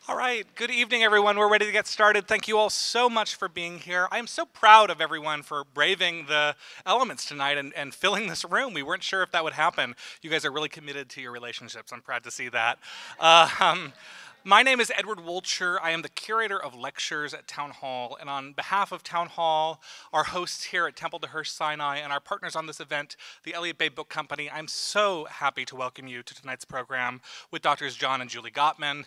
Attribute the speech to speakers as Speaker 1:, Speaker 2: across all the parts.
Speaker 1: All right, good evening, everyone. We're ready to get started. Thank you all so much for being here. I am so proud of everyone for braving the elements tonight and filling this room. We weren't sure if that would happen. You guys are really committed to your relationships. I'm proud to see that. My name is Edward Wolcher. I am the curator of lectures at Town Hall, and on behalf of Town Hall, our hosts here at Temple de Hirsch Sinai, and our partners on this event, the Elliott Bay Book Company, I'm so happy to welcome you to tonight's program with Drs. John and Julie Gottman,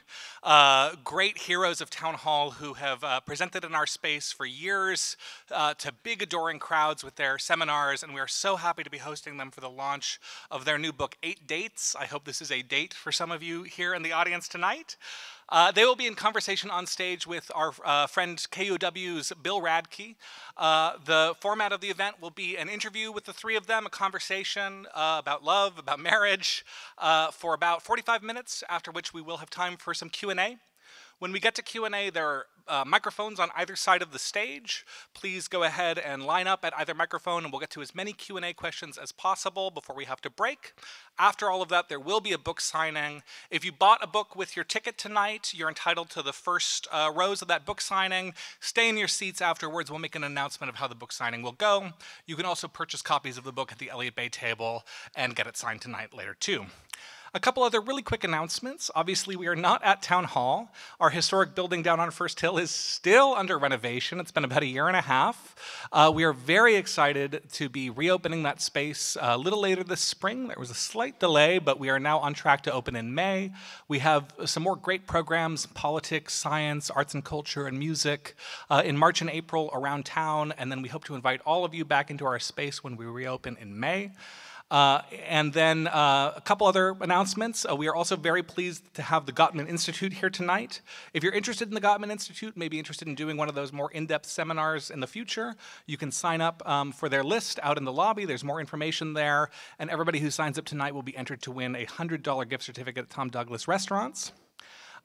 Speaker 1: great heroes of Town Hall who have presented in our space for years to big adoring crowds with their seminars, and we are so happy to be hosting them for the launch of their new book, 8 Dates. I hope this is a date for some of you here in the audience tonight. They will be in conversation on stage with our friend KUOW's Bill Radke. The format of the event will be an interview with the three of them, a conversation about love, about marriage, for about 45 minutes, after which we will have time for some Q&A. When we get to Q&A, there are microphones on either side of the stage. Please go ahead and line up at either microphone, and we'll get to as many Q&A questions as possible before we have to break. After all of that, there will be a book signing. If you bought a book with your ticket tonight, you're entitled to the first rows of that book signing. Stay in your seats afterwards. We'll make an announcement of how the book signing will go. You can also purchase copies of the book at the Elliott Bay table and get it signed tonight later, too. A couple other really quick announcements. Obviously, we are not at Town Hall. Our historic building down on First Hill is still under renovation. It's been about a year and a half. We are very excited to be reopening that space a little later this spring. There was a slight delay, but we are now on track to open in May. We have some more great programs, politics, science, arts and culture, and music in March and April around town, and then we hope to invite all of you back into our space when we reopen in May. And then a couple other announcements. We are also very pleased to have the Gottman Institute here tonight. If you're interested in the Gottman Institute, maybe interested in doing one of those more in-depth seminars in the future, you can sign up for their list out in the lobby. There's more information there. And everybody who signs up tonight will be entered to win a $100 gift certificate at Tom Douglas Restaurants.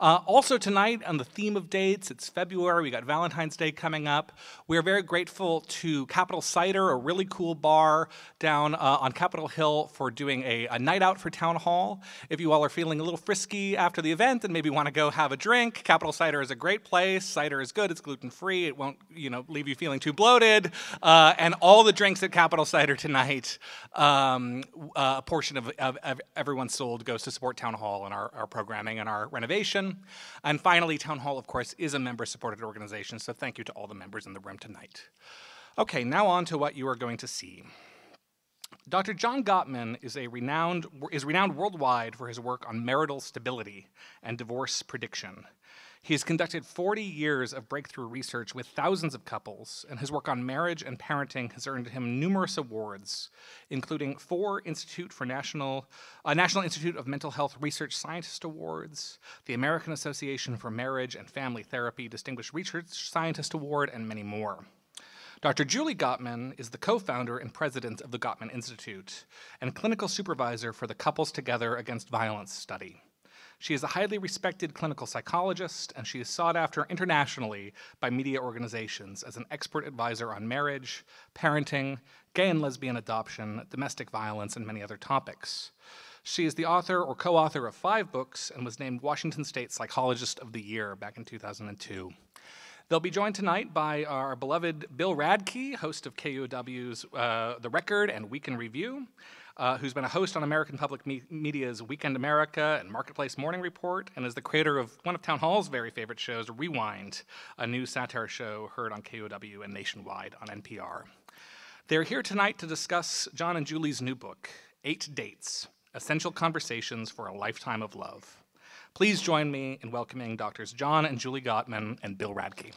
Speaker 1: Also tonight, on the theme of dates, it's February, we got Valentine's Day coming up. We are very grateful to Capital Cider, a really cool bar down on Capitol Hill, for doing a night out for Town Hall. If you all are feeling a little frisky after the event and maybe want to go have a drink, Capital Cider is a great place. Cider is good, it's gluten-free, it won't leave you feeling too bloated. And all the drinks at Capital Cider tonight, a portion of everyone's sold goes to support Town Hall and our programming and our renovation. And finally, Town Hall, of course, is a member-supported organization, so thank you to all the members in the room tonight. Okay, now on to what you are going to see. Dr. John Gottman is renowned worldwide for his work on marital stability and divorce prediction. He has conducted 40 years of breakthrough research with thousands of couples, and his work on marriage and parenting has earned him numerous awards, including 4 National Institute of Mental Health Research Scientist Awards, the American Association for Marriage and Family Therapy Distinguished Research Scientist Award, and many more. Dr. Julie Gottman is the co-founder and president of the Gottman Institute and clinical supervisor for the Couples Together Against Violence study. She is a highly respected clinical psychologist, and she is sought after internationally by media organizations as an expert advisor on marriage, parenting, gay and lesbian adoption, domestic violence, and many other topics. She is the author or co-author of 5 books and was named Washington State Psychologist of the Year back in 2002. They'll be joined tonight by our beloved Bill Radke, host of KUOW's The Record and Week in Review, who's been a host on American Public Media's Weekend America and Marketplace Morning Report, and is the creator of one of Town Hall's very favorite shows, Rewind, a new satire show heard on KUOW and nationwide on NPR. They're here tonight to discuss John and Julie's new book, 8 Dates, Essential Conversations for a Lifetime of Love. Please join me in welcoming Drs. John and Julie Gottman and Bill Radke.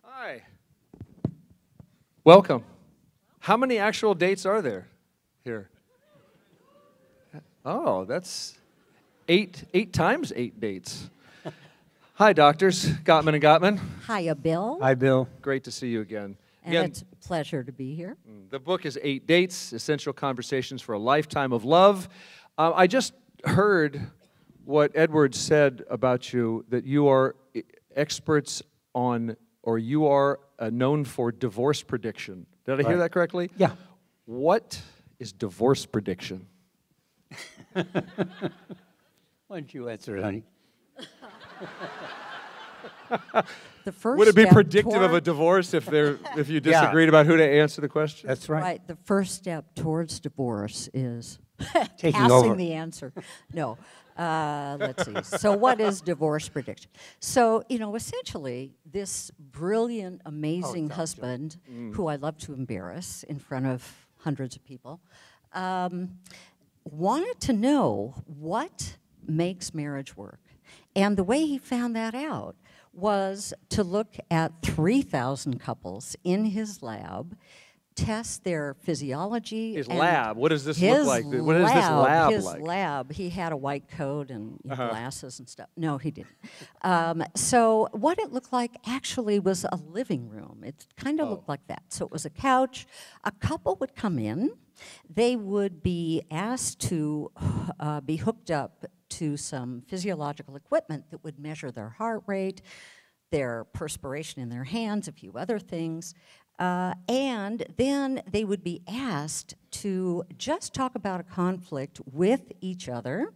Speaker 2: Hi. Welcome. How many actual dates are there here? Oh, that's eight times 8 dates. Hi, doctors, Gottman and Gottman.
Speaker 3: Hiya, Bill.
Speaker 4: Hi, Bill.
Speaker 2: Great to see you again.
Speaker 3: And it's a pleasure to be here.
Speaker 2: The book is 8 Dates, Essential Conversations for a Lifetime of Love. I just heard what Edward said about you, that you are experts on, or you are known for divorce prediction. Did I hear that correctly?
Speaker 4: Yeah.
Speaker 2: What is divorce prediction?
Speaker 4: Why don't you answer it, honey?
Speaker 3: The first
Speaker 2: Would it be
Speaker 3: step
Speaker 2: predictive of a
Speaker 3: toward-
Speaker 2: divorce if you disagreed about who to answer the question?
Speaker 4: That's right.
Speaker 3: Right. The first step towards divorce is
Speaker 4: Taking
Speaker 3: passing
Speaker 4: over.
Speaker 3: the answer. No. Let's see. So what is divorce prediction? So, essentially, this brilliant, amazing husband, who I love to embarrass in front of hundreds of people, wanted to know what makes marriage work. And the way he found that out was to look at 3,000 couples in his lab, test their physiology.
Speaker 2: His
Speaker 3: and
Speaker 2: lab. What does this look like? What is this lab
Speaker 3: his
Speaker 2: like?
Speaker 3: lab. He had a white coat and glasses and stuff. No, he didn't. So what it looked like actually was a living room. It kind of looked like that. So it was a couch. A couple would come in. They would be asked to be hooked up to some physiological equipment that would measure their heart rate, their perspiration in their hands, a few other things. And then they would be asked to just talk about a conflict with each other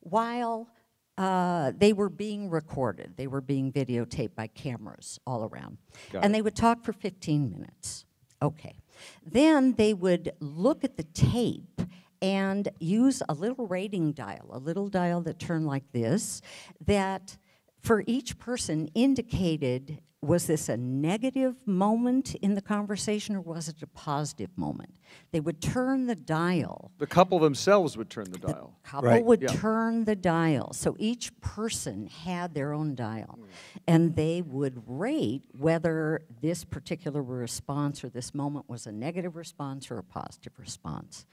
Speaker 3: while they were being recorded. They were being videotaped by cameras all around. And they would talk for 15 minutes. Okay. Then they would look at the tape and use a little rating dial, a little dial that turned like this, that for each person indicated, was this a negative moment in the conversation or was it a positive moment? They would turn the dial.
Speaker 2: The couple themselves would turn the dial.
Speaker 3: Couple
Speaker 4: Right.
Speaker 3: would
Speaker 2: Yeah.
Speaker 3: turn the dial. So each person had their own dial. And they would rate whether this particular response or this moment was a negative response or a positive response.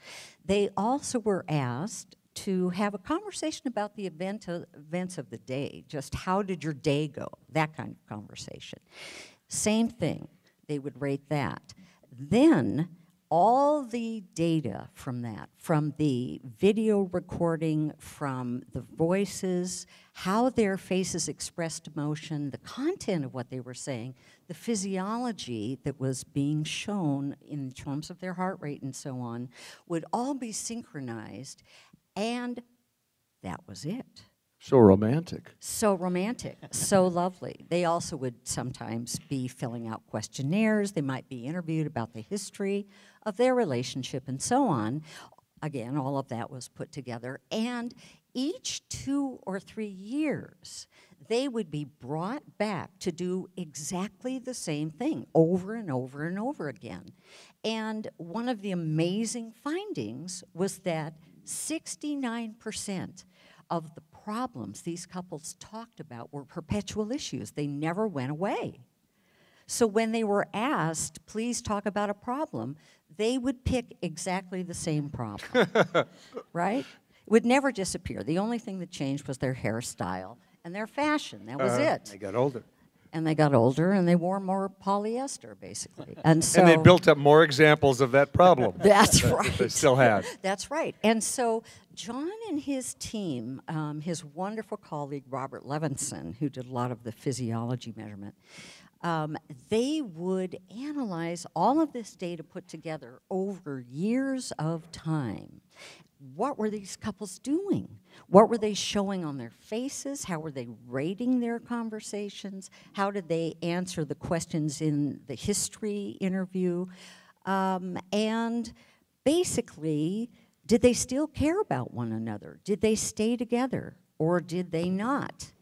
Speaker 3: They also were asked to have a conversation about the events of the day. Just how did your day go? That kind of conversation. Same thing. They would rate that. Then all the data from that, from the video recording, from the voices, how their faces expressed emotion, the content of what they were saying, the physiology that was being shown in terms of their heart rate and so on, would all be synchronized, and that was it.
Speaker 2: So romantic.
Speaker 3: So romantic, so lovely. They also would sometimes be filling out questionnaires. They might be interviewed about the history of their relationship and so on. Again, all of that was put together. And each 2 or 3 years, they would be brought back to do exactly the same thing over and over and over again. And one of the amazing findings was that 69% of the problems these couples talked about were perpetual issues. They never went away. So when they were asked, please talk about a problem, they would pick exactly the same problem, right? It would never disappear. The only thing that changed was their hairstyle and their fashion. That was it.
Speaker 4: They got older.
Speaker 3: And they got older and they wore more polyester, basically. And so
Speaker 2: And they built up more examples of that problem.
Speaker 3: That's
Speaker 2: that
Speaker 3: right.
Speaker 2: They still had.
Speaker 3: That's right. And so John and his team, his wonderful colleague Robert Levinson, who did a lot of the physiology measurement, they would analyze all of this data put together over years of time. What were these couples doing? What were they showing on their faces? How were they rating their conversations? How did they answer the questions in the history interview? And basically, did they still care about one another? Did they stay together or did they not?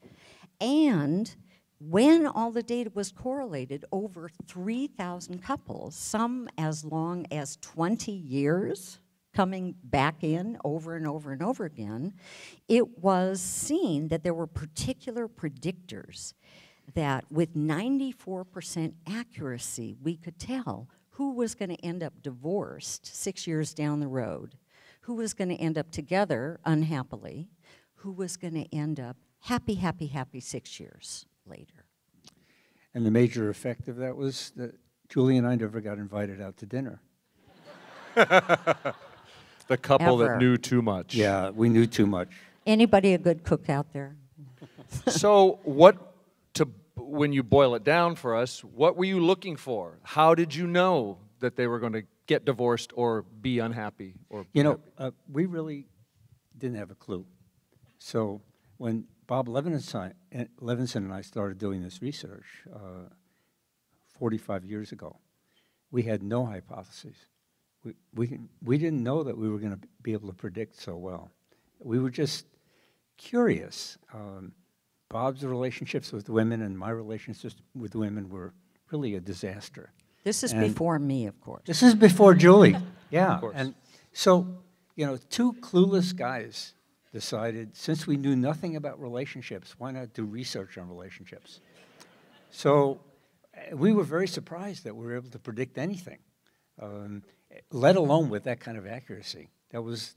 Speaker 3: And when all the data was correlated over 3,000 couples, some as long as 20 years, coming back in over and over and over again, it was seen that there were particular predictors that with 94% accuracy, we could tell who was going to end up divorced 6 years down the road, who was going to end up together unhappily, who was going to end up happy, happy, happy 6 years later.
Speaker 4: And the major effect of that was that Julie and I never got invited out to dinner.
Speaker 2: The couple
Speaker 3: Ever.
Speaker 2: that knew too much.
Speaker 4: Yeah, we knew too much.
Speaker 3: Anybody a good cook out there?
Speaker 2: So when you boil it down for us, what were you looking for? How did you know that they were going to get divorced or be unhappy? Or
Speaker 4: You know, we really didn't have a clue. So when Bob Levinson and I started doing this research 45 years ago, we had no hypotheses. We didn't know that we were going to be able to predict so well. We were just curious. Bob's relationships with women and my relationships with women were really a disaster.
Speaker 3: This is before me, of course.
Speaker 4: This is before Julie. Yeah.
Speaker 2: Of course.
Speaker 4: And so, you know, two clueless guys decided, since we knew nothing about relationships, why not do research on relationships? So we were very surprised that we were able to predict anything, let alone with that kind of accuracy. It was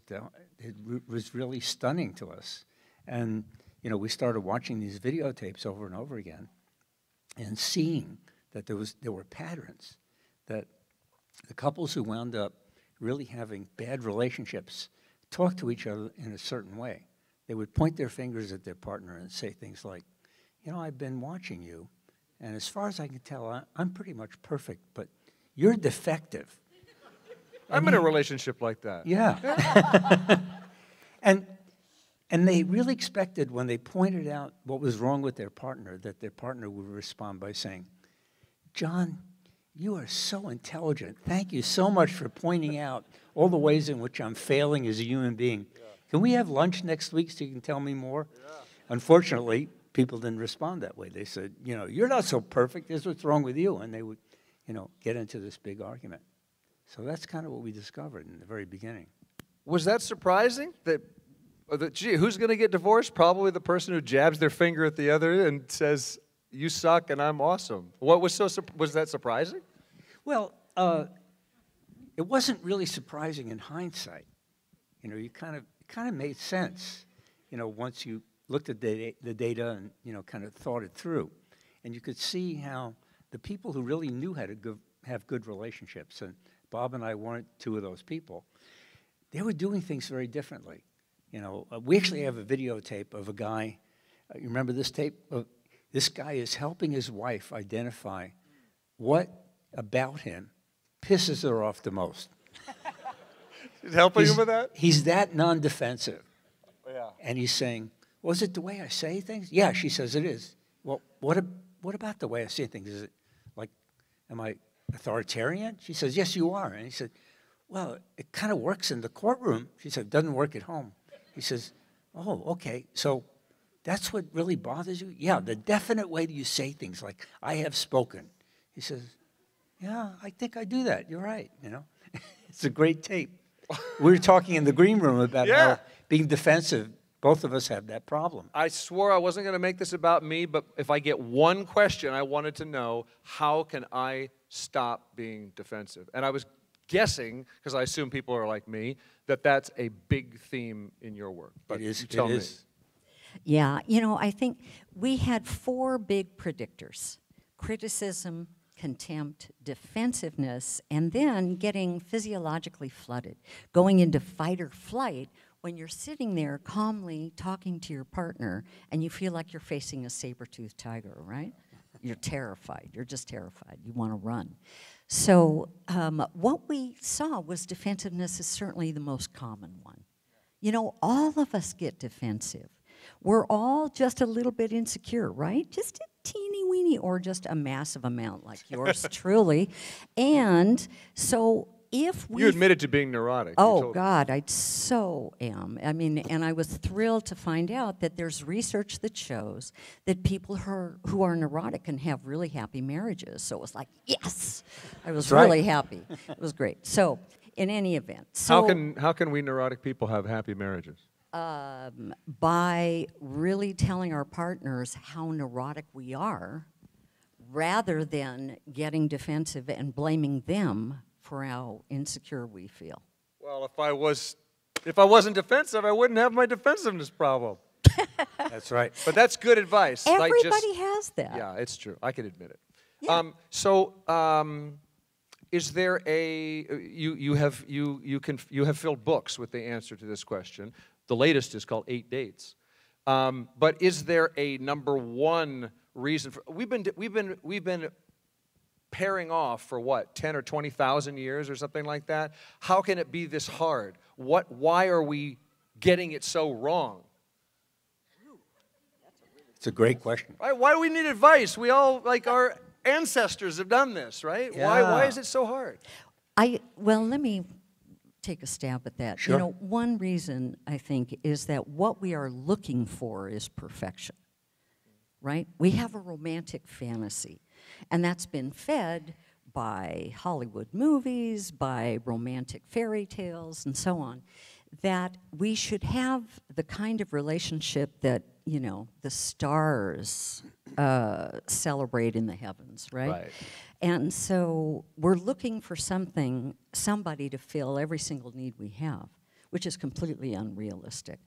Speaker 4: really stunning to us. And, you know, we started watching these videotapes over and over again and seeing that there were patterns, that the couples who wound up really having bad relationships talked to each other in a certain way. They would point their fingers at their partner and say things like, you know, I've been watching you, and as far as I can tell, I'm pretty much perfect, but you're defective.
Speaker 2: I'm in a relationship like that.
Speaker 4: Yeah. And they really expected, when they pointed out what was wrong with their partner, that their partner would respond by saying, John, you are so intelligent. Thank you so much for pointing out all the ways in which I'm failing as a human being. Yeah. Can we have lunch next week so you can tell me more? Yeah. Unfortunately, people didn't respond that way. They said, you know, you're not so perfect. Here's what's wrong with you. And they would, you know, get into this big argument. So that's kind of what we discovered in the very beginning.
Speaker 2: Was that surprising? Gee, who's going to get divorced? Probably the person who jabs their finger at the other and says, you suck and I'm awesome. Was that surprising?
Speaker 4: Well, it wasn't really surprising in hindsight. You know, it kind of made sense, you know, once you looked at the data and, you know, kind of thought it through. And you could see how the people who really knew how to have good relationships, and Bob and I weren't two of those people, they were doing things very differently. You know, we actually have a videotape of a guy, you remember this tape? This guy is helping his wife identify what about him pisses her off the most.
Speaker 2: He's helping him with that?
Speaker 4: He's that non-defensive.
Speaker 2: Yeah.
Speaker 4: And he's saying, was it the way I say things? Yeah, she says it is. Well, what about the way I say things? Is it like, am I authoritarian? She says, yes, you are. And he said, well, it kind of works in the courtroom. She said, it doesn't work at home. He says, oh, okay, so that's what really bothers you? Yeah, the definite way that you say things, like, I have spoken. He says, yeah, I think I do that. You're right, you know. It's a great tape. We were talking in the green room about how being defensive, both of us have that problem.
Speaker 2: I swore I wasn't going to make this about me, but if I get one question, I wanted to know, how can I stop being defensive? And I was guessing, because I assume people are like me, that that's a big theme in your work. But
Speaker 4: it is.
Speaker 2: You tell me.
Speaker 3: Yeah, you know, I think we had 4 big predictors: criticism, contempt, defensiveness, and then getting physiologically flooded, going into fight or flight when you're sitting there calmly talking to your partner and you feel like you're facing a saber-toothed tiger, right? You're terrified. You're just terrified. You want to run. So what we saw was defensiveness is certainly the most common one. You know, all of us get defensive. We're all just a little bit insecure, right? Just a teeny weeny, or just a massive amount like yours truly. And so if we...
Speaker 2: You admitted to being neurotic.
Speaker 3: Oh, God, I so am. I mean, and I was thrilled to find out that there's research that shows that people who are neurotic can have really happy marriages. So it was like, yes! I was really happy. It was great. So, in any event... So,
Speaker 2: how can we neurotic people have happy marriages?
Speaker 3: By really telling our partners how neurotic we are, rather than getting defensive and blaming them for how insecure we feel.
Speaker 2: Well, if I wasn't defensive, I wouldn't have my defensiveness problem.
Speaker 4: That's right.
Speaker 2: But that's good advice.
Speaker 3: Everybody has that.
Speaker 2: Yeah, it's true. I can admit it.
Speaker 3: Yeah.
Speaker 2: Is there you have filled books with the answer to this question. The latest is called 8 Dates. But is there a number one reason for? We've been pairing off for what, 10 or 20,000 years or something like that? How can it be this hard? Why are we getting it so wrong?
Speaker 4: It's a great question.
Speaker 2: Why do we need advice? We all, like our ancestors have done this, right?
Speaker 4: Yeah.
Speaker 2: Why is it so hard?
Speaker 3: Well, let me take a stab at that.
Speaker 4: Sure.
Speaker 3: You know, one reason, I think, is that what we are looking for is perfection, right? We have a romantic fantasy, and that's been fed by Hollywood movies, by romantic fairy tales, and so on, that we should have the kind of relationship that, you know, the stars celebrate in the heavens, right?
Speaker 2: Right.
Speaker 3: And so we're looking for somebody to fill every single need we have, which is completely unrealistic.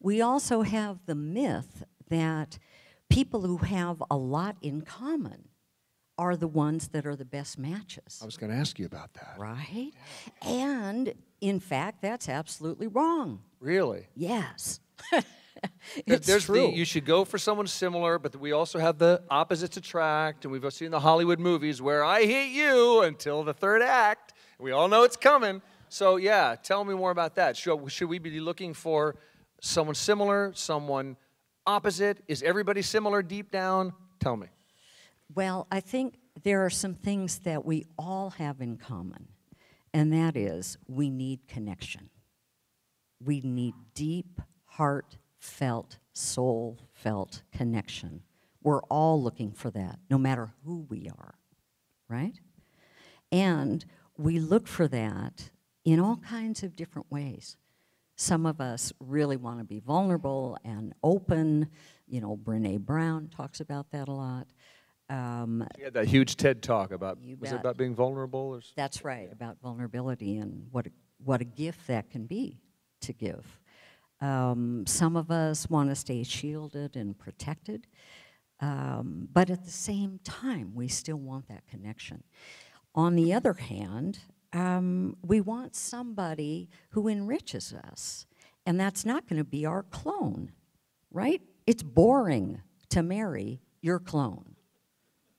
Speaker 3: We also have the myth that people who have a lot in common are the ones that are the best matches.
Speaker 2: I was going to ask you about that.
Speaker 3: Right? And, in fact, that's absolutely wrong.
Speaker 2: Really?
Speaker 3: Yes.
Speaker 2: There's
Speaker 3: true.
Speaker 2: you should go for someone similar, but we also have the opposites attract, and we've seen the Hollywood movies where I hate you until the third act. We all know it's coming. So, yeah, tell me more about that. Should we be looking for someone similar, someone opposite? Is everybody similar deep down? Tell me.
Speaker 3: Well, I think there are some things that we all have in common, and that is we need connection. We need deep, heartfelt, soul-felt connection. We're all looking for that, no matter who we are, right? And we look for that in all kinds of different ways. Some of us really want to be vulnerable and open. You know, Brené Brown talks about that a lot.
Speaker 2: She had that huge TED talk about, was it
Speaker 3: bet.
Speaker 2: about being vulnerable? Or
Speaker 3: That's right, about vulnerability and what a gift that can be to give. Some of us want to stay shielded and protected, but at the same time, we still want that connection. On the other hand, we want somebody who enriches us, and that's not going to be our clone, right? It's boring to marry your clone.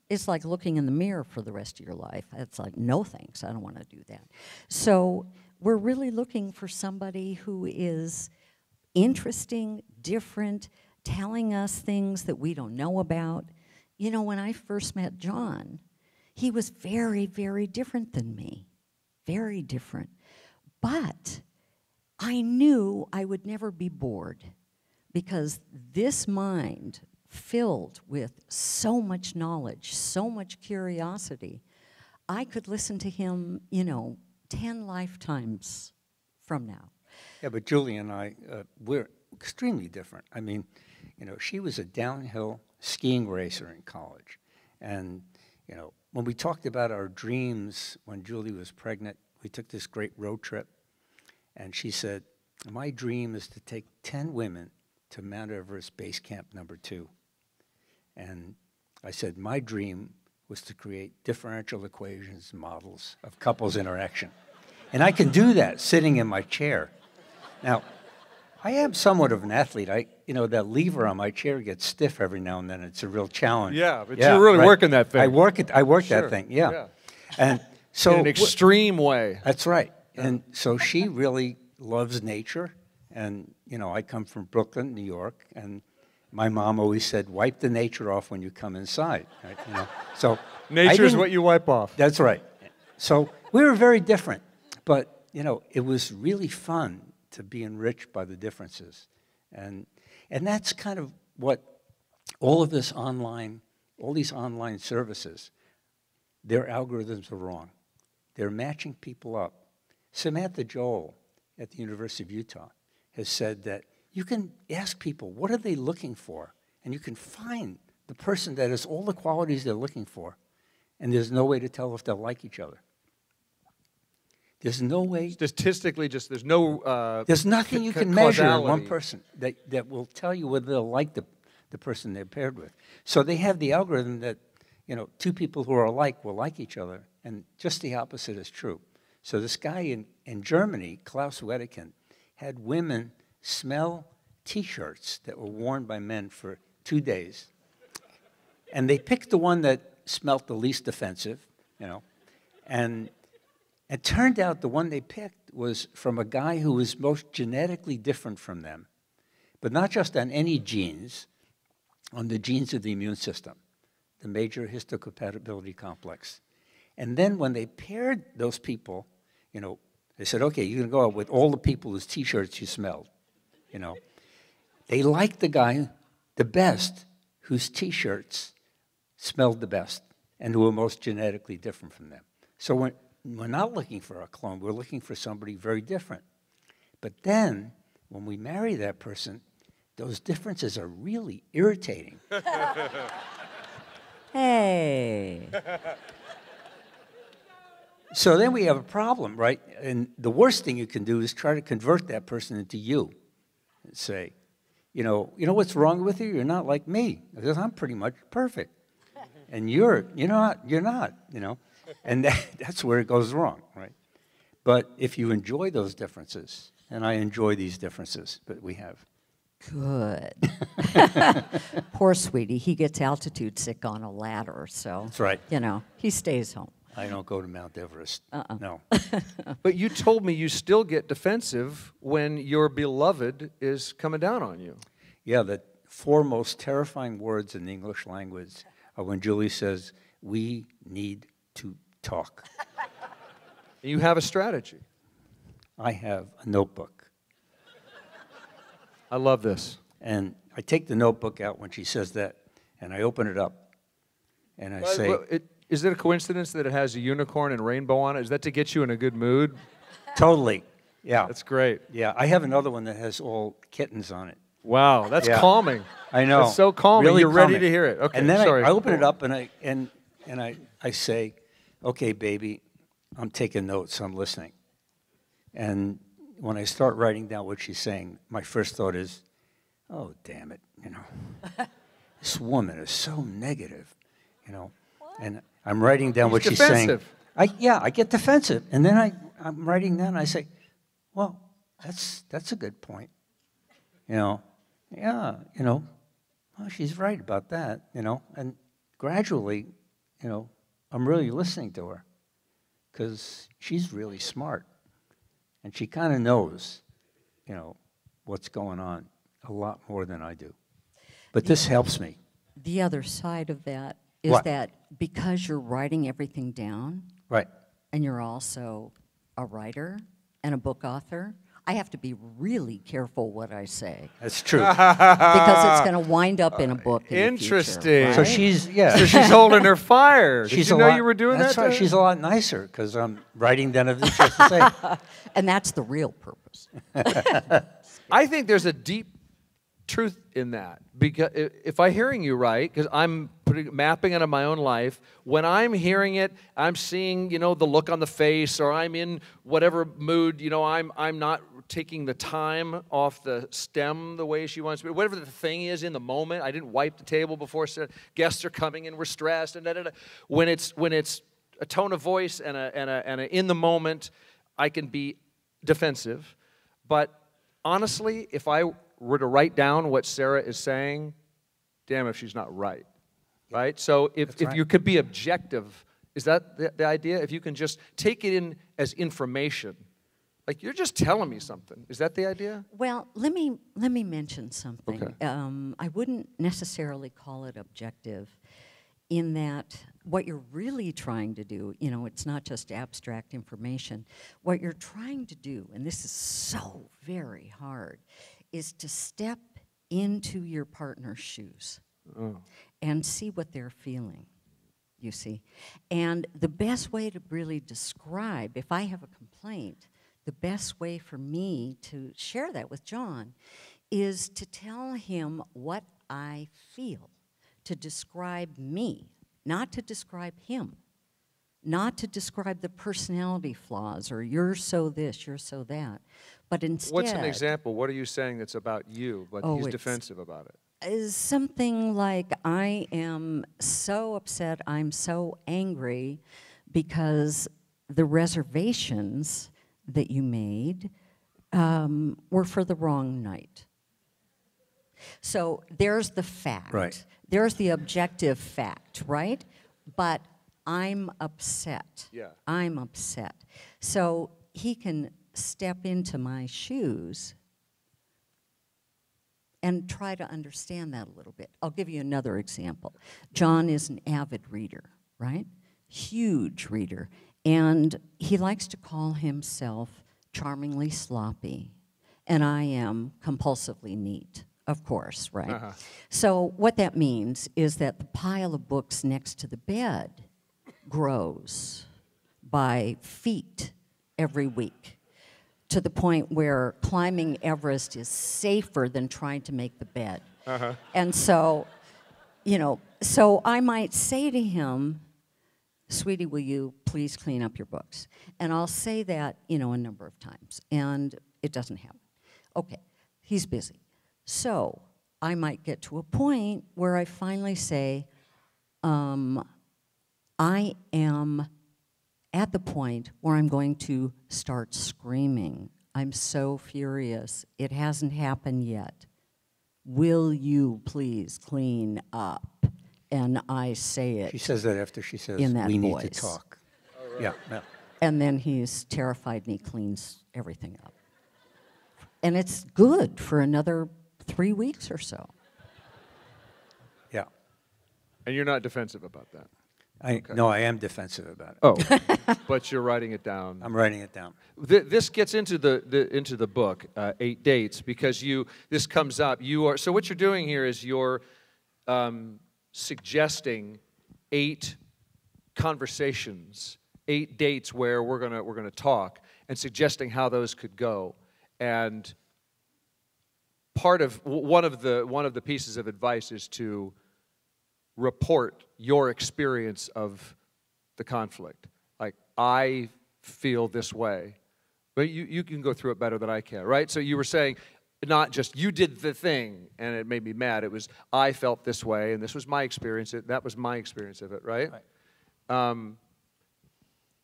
Speaker 3: It's like looking in the mirror for the rest of your life. It's like, no thanks, I don't want to do that. So we're really looking for somebody who is interesting, different, telling us things that we don't know about. You know, when I first met John, he was very, very different than me. Very different. But I knew I would never be bored because this mind filled with so much knowledge, so much curiosity, I could listen to him, you know, 10 lifetimes from now.
Speaker 4: Yeah, but Julie and I, we're extremely different. I mean, you know, she was a downhill skiing racer in college. And, you know, when we talked about our dreams when Julie was pregnant, we took this great road trip. And she said, my dream is to take 10 women to Mount Everest Base Camp #2. And I said, my dream was to create differential equations models of couples interaction. And I can do that sitting in my chair. Now, I am somewhat of an athlete. You know, that lever on my chair gets stiff every now and then. It's a real challenge.
Speaker 2: Yeah, but you're really working that thing.
Speaker 4: I work
Speaker 2: Sure.
Speaker 4: that thing, yeah. And so
Speaker 2: in an extreme way.
Speaker 4: That's right. And so she really loves nature. And, you know, I come from Brooklyn, New York, and my mom always said, wipe the nature off when you come inside. Right? You know? So
Speaker 2: Nature's what you wipe off.
Speaker 4: That's right. So we were very different. But, you know, it was really fun to be enriched by the differences. And that's kind of what all these online services, their algorithms are wrong. They're matching people up. Samantha Joel at the University of Utah has said that you can ask people, what are they looking for? And you can find the person that has all the qualities they're looking for, and there's no way to tell if they'll like each other. There's no way.
Speaker 2: Statistically, there's no
Speaker 4: there's nothing you can measure in one
Speaker 2: causality.
Speaker 4: person that will tell you whether they'll like the person they're paired with. So they have the algorithm that, you know, two people who are alike will like each other, and just the opposite is true. So this guy in Germany, Klaus Wedekind, had women smell T-shirts that were worn by men for 2 days. And they picked the one that smelt the least offensive, you know. And it turned out the one they picked was from a guy who was most genetically different from them, but not just on any genes, on the genes of the immune system, the major histocompatibility complex. And then when they paired those people, you know, they said, okay, you're going to go out with all the people whose T-shirts you smelled, you know. They liked the guy the best whose T-shirts smelled the best and who were most genetically different from them. So we're not looking for a clone. We're looking for somebody very different. But then when we marry that person, those differences are really irritating.
Speaker 3: Hey.
Speaker 4: So then we have a problem, right? And the worst thing you can do is try to convert that person into you and say, you know what's wrong with you? You're not like me, because I'm pretty much perfect. And you're not, you know? And that's where it goes wrong, right? But if you enjoy those differences, and I enjoy these differences that we have.
Speaker 3: Good. Poor sweetie, he gets altitude sick on a ladder, so.
Speaker 4: That's right.
Speaker 3: You know, he stays home.
Speaker 4: I don't go to Mount Everest. No.
Speaker 2: But you told me you still get defensive when your beloved is coming down on you.
Speaker 4: Yeah, the 4 most terrifying words in the English language are when Julie says, we need to talk.
Speaker 2: You have a strategy.
Speaker 4: I have a notebook.
Speaker 2: I love this.
Speaker 4: And I take the notebook out when she says that, and I open it up, and I say...
Speaker 2: Is it a coincidence that it has a unicorn and rainbow on it? Is that to get you in a good mood?
Speaker 4: Totally, yeah.
Speaker 2: That's great.
Speaker 4: Yeah, I have another one that has all kittens on it.
Speaker 2: Wow, that's calming.
Speaker 4: I know.
Speaker 2: That's so calming.
Speaker 4: Really
Speaker 2: You're
Speaker 4: calming.
Speaker 2: ready to hear it. Okay,
Speaker 4: and then
Speaker 2: sorry.
Speaker 4: I open it up, and I say, okay, baby, I'm taking notes, I'm listening. And when I start writing down what she's saying, my first thought is, oh, damn it, you know. This woman is so negative, you know. And I'm writing down what she's saying. I get defensive. And then I'm writing down, and I say, well, that's a good point. You know, yeah, you know, well, she's right about that, you know. And gradually, you know, I'm really listening to her because she's really smart. And she kind of knows, you know, what's going on a lot more than I do. But this helps me.
Speaker 3: The other side of that is that because you're writing everything down,
Speaker 4: right,
Speaker 3: and you're also a writer and a book author, I have to be really careful what I say.
Speaker 4: That's true.
Speaker 3: Because it's going to wind up in a book in
Speaker 2: Interesting.
Speaker 3: the future, right?
Speaker 4: So she's
Speaker 2: holding her fire. Did you know you were doing
Speaker 4: that's
Speaker 2: that?
Speaker 4: That's right. She's a lot nicer because I'm writing down everything she has to say.
Speaker 3: And that's the real purpose.
Speaker 2: I think there's a deep truth in that, because if I'm hearing you right, because I'm mapping it on my own life, when I'm hearing it, I'm seeing, you know, the look on the face, or I'm in whatever mood, you know, I'm not taking the time off the stem the way she wants to be, whatever the thing is in the moment. I didn't wipe the table before guests are coming and we're stressed and da-da-da. When it's a tone of voice and a in the moment, I can be defensive. But honestly, if I were to write down what Sarah is saying, damn if she's not right, right? So if you could be objective, is that the idea? If you can just take it in as information, like you're just telling me something. Is that the idea?
Speaker 3: Well, let me mention something.
Speaker 2: Okay.
Speaker 3: I wouldn't necessarily call it objective, in that what you're really trying to do, you know, it's not just abstract information. What you're trying to do, and this is so very hard, is to step into your partner's shoes and see what they're feeling, you see. And the best way to really describe, if I have a complaint, the best way for me to share that with John is to tell him what I feel, to describe me, not to describe him, not to describe the personality flaws or you're so this, you're so that, but instead...
Speaker 2: What's an example? What are you saying that's about you, but he's defensive about it?
Speaker 3: Is something like, I am so upset, I'm so angry because the reservations that you made were for the wrong night. So there's the fact.
Speaker 4: Right.
Speaker 3: There's the objective fact, right? But I'm upset.
Speaker 2: Yeah.
Speaker 3: I'm upset. So he can step into my shoes and try to understand that a little bit. I'll give you another example. John is an avid reader, right? Huge reader. And he likes to call himself charmingly sloppy. And I am compulsively neat, of course, right?
Speaker 2: Uh-huh.
Speaker 3: So what that means is that the pile of books next to the bed grows by feet every week, to the point where climbing Everest is safer than trying to make the bed.
Speaker 2: Uh-huh.
Speaker 3: And so, so I might say to him, sweetie, will you please clean up your books? And I'll say that, a number of times, and it doesn't happen. Okay, he's busy. So I might get to a point where I finally say, I am at the point where I'm going to start screaming. I'm so furious. It hasn't happened yet. Will you please clean up? And I say it.
Speaker 4: She says that after she says,
Speaker 3: in that
Speaker 4: we need
Speaker 3: voice.
Speaker 4: to talk. Yeah, yeah.
Speaker 3: And then he's terrified and he cleans everything up. And it's good for another 3 weeks or so.
Speaker 4: Yeah.
Speaker 2: And you're not defensive about that?
Speaker 4: No, I am defensive about it.
Speaker 2: Oh, but you're writing it down.
Speaker 4: I'm writing it down.
Speaker 2: This gets into the book, 8 Dates, because this comes up. So what you're doing here is you're suggesting 8 conversations, 8 dates where we're gonna talk, and suggesting how those could go. And part of one of the pieces of advice is to report your experience of the conflict. Like, I feel this way, but you can go through it better than I can, right? So you were saying, not just you did the thing and it made me mad. It was I felt this way and this was my experience. That was my experience of it, right?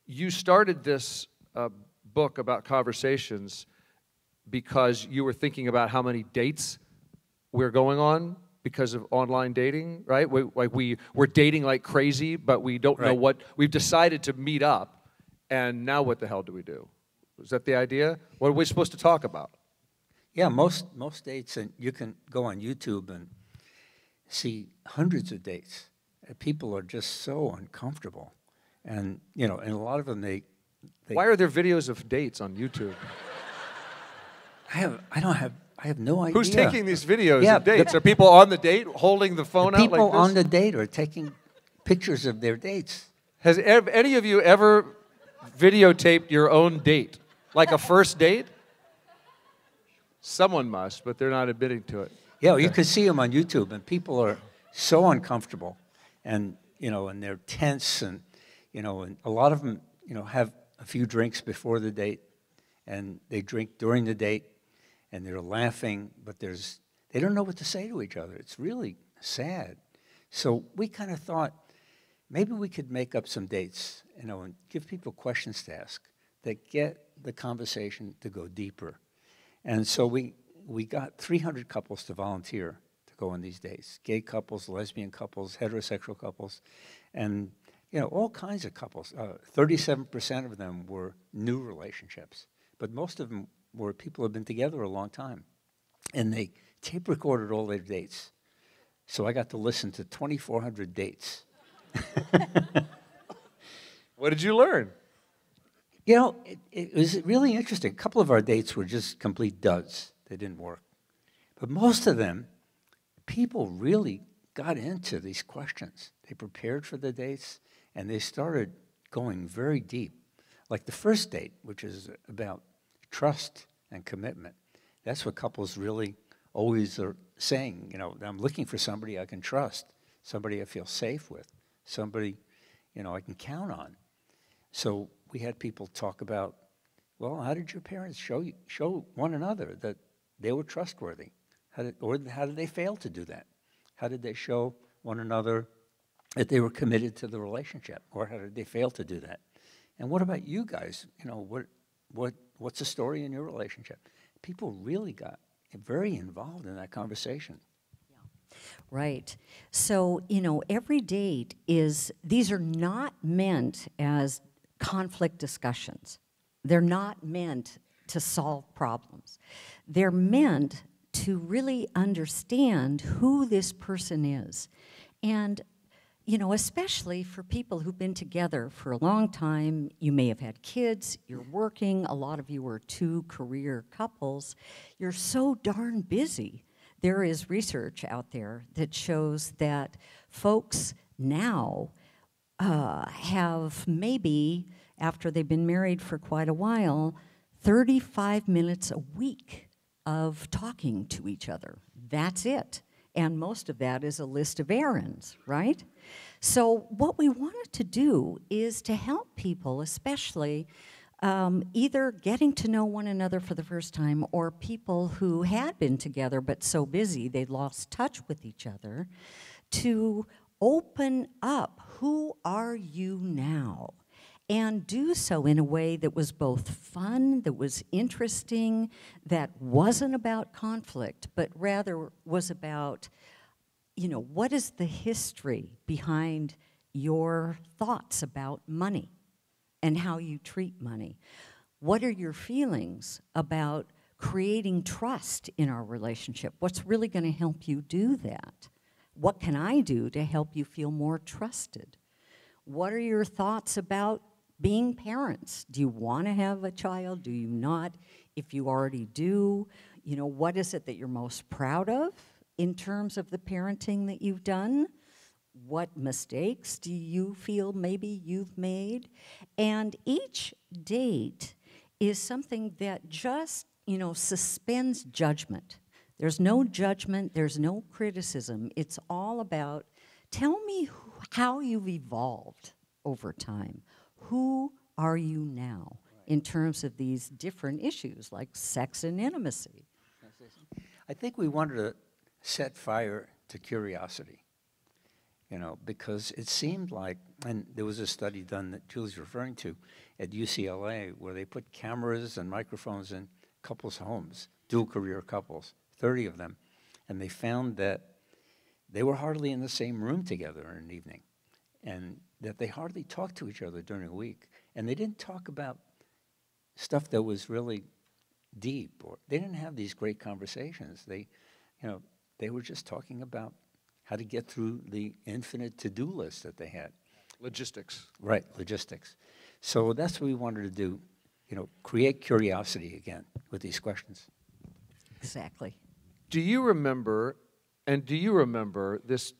Speaker 2: You started this book about conversations because you were thinking about how many dates we're going on because of online dating, right? We're dating like crazy, but we don't know what, we've decided to meet up, and now what the hell do we do? Was that the idea? What are we supposed to talk about?
Speaker 4: Yeah, most dates, and you can go on YouTube and see hundreds of dates. People are just so uncomfortable. And, and a lot of them, they
Speaker 2: Why are there videos of dates on YouTube?
Speaker 4: I have no idea.
Speaker 2: Who's taking these videos
Speaker 4: Yeah,
Speaker 2: of dates? Are people on the date holding the phone out like this?
Speaker 4: People on the date are taking pictures of their dates.
Speaker 2: Has any of you ever videotaped your own date? Like a first date? Someone must, but they're not admitting to it.
Speaker 4: Yeah, well, you can see them on YouTube, and people are so uncomfortable, and and they're tense, and and a lot of them have a few drinks before the date, and they drink during the date, and they're laughing, but they don't know what to say to each other. It's really sad. So we kind of thought maybe we could make up some dates, and give people questions to ask that get the conversation to go deeper. And so we got 300 couples to volunteer to go on these dates. Gay couples, lesbian couples, heterosexual couples, and all kinds of couples. 37% of them were new relationships, but most of them were people who had been together a long time. And they tape recorded all their dates. So I got to listen to 2,400 dates.
Speaker 2: What did you learn?
Speaker 4: It was really interesting. A couple of our dates were just complete duds. They didn't work. But most of them, people really got into these questions. They prepared for the dates, and they started going very deep. Like the first date, which is about trust and commitment. That's what couples really always are saying. I'm looking for somebody I can trust, somebody I feel safe with, somebody, I can count on. So we had people talk about, well, how did your parents show one another that they were trustworthy? How did they fail to do that? How did they show one another that they were committed to the relationship? Or how did they fail to do that? And what about you guys? what's the story in your relationship? People really got very involved in that conversation.
Speaker 3: Right. So, every date these are not meant as conflict discussions. They're not meant to solve problems. They're meant to really understand who this person is. And, especially for people who've been together for a long time, you may have had kids, you're working, a lot of you are two-career couples, you're so darn busy. There is research out there that shows that folks now have maybe, after they've been married for quite a while, 35 minutes a week of talking to each other. That's it. And most of that is a list of errands, right? So what we wanted to do is to help people, especially either getting to know one another for the first time or people who had been together but so busy they lost touch with each other, to open up who are you now, and do so in a way that was both fun, that was interesting, that wasn't about conflict, but rather was about, what is the history behind your thoughts about money and how you treat money? What are your feelings about creating trust in our relationship? What's really going to help you do that? What can I do to help you feel more trusted? What are your thoughts about being parents? Do you want to have a child? Do you not? If you already do, what is it that you're most proud of in terms of the parenting that you've done? What mistakes do you feel maybe you've made? And each date is something that just, suspends judgment. There's no judgment, there's no criticism. It's all about, tell me how you've evolved over time. Who are you now in terms of these different issues like sex and intimacy?
Speaker 4: I think we wanted to set fire to curiosity, because it seemed like, and there was a study done that Julie's referring to at UCLA where they put cameras and microphones in couples' homes, dual-career couples, 30 of them, and they found that they were hardly in the same room together in an evening, and that they hardly talked to each other during a week, and they didn't talk about stuff that was really deep, or they didn't have these great conversations. They were just talking about how to get through the infinite to-do list that they had.
Speaker 2: Logistics.
Speaker 4: Right, logistics. So that's what we wanted to do, create curiosity again with these questions.
Speaker 3: Exactly.
Speaker 2: Do you remember this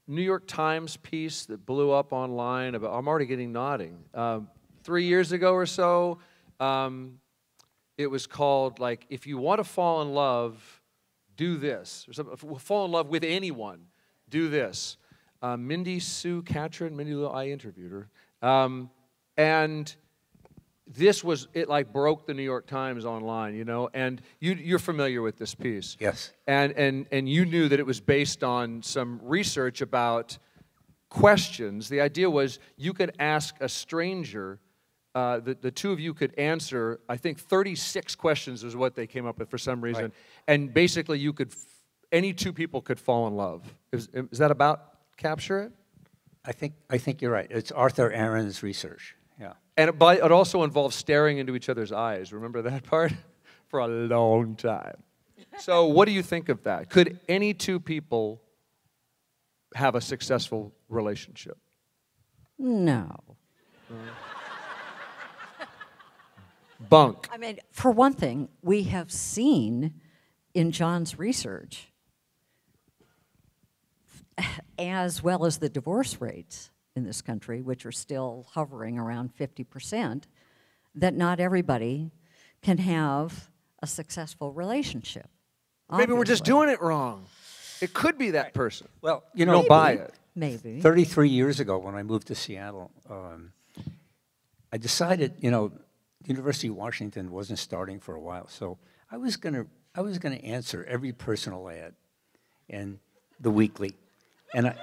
Speaker 2: New York Times piece that blew up online about, I'm already getting nodding, 3 years ago or so? It was called, like, if you want to fall in love, do this. Or something. Fall in love with anyone, do this. Mindy Sue Catron, I interviewed her. And this was, it like broke the New York Times online, and you're familiar with this piece.
Speaker 4: Yes.
Speaker 2: And you knew that it was based on some research about questions. The idea was you could ask a stranger, the two of you could answer, I think 36 questions is what they came up with for some reason.
Speaker 4: Right.
Speaker 2: And basically you could, any two people could fall in love. Is that about capture it?
Speaker 4: I think you're right. It's Arthur Aaron's research. Yeah.
Speaker 2: And it also involves staring into each other's eyes. Remember that part? For a long time. So what do you think of that? Could any two people have a successful relationship?
Speaker 3: No.
Speaker 2: Bunk.
Speaker 3: I mean, for one thing, we have seen in John's research, as well as the divorce rates in this country, which are still hovering around 50%, that not everybody can have a successful relationship.
Speaker 2: Maybe we're just
Speaker 3: obviously.
Speaker 2: doing it wrong. It could be that person.
Speaker 4: Well,
Speaker 2: Don't buy it.
Speaker 3: Maybe.
Speaker 4: 33 years ago when I moved to Seattle, I decided, University of Washington wasn't starting for a while, so I was gonna answer every personal ad in the weekly, and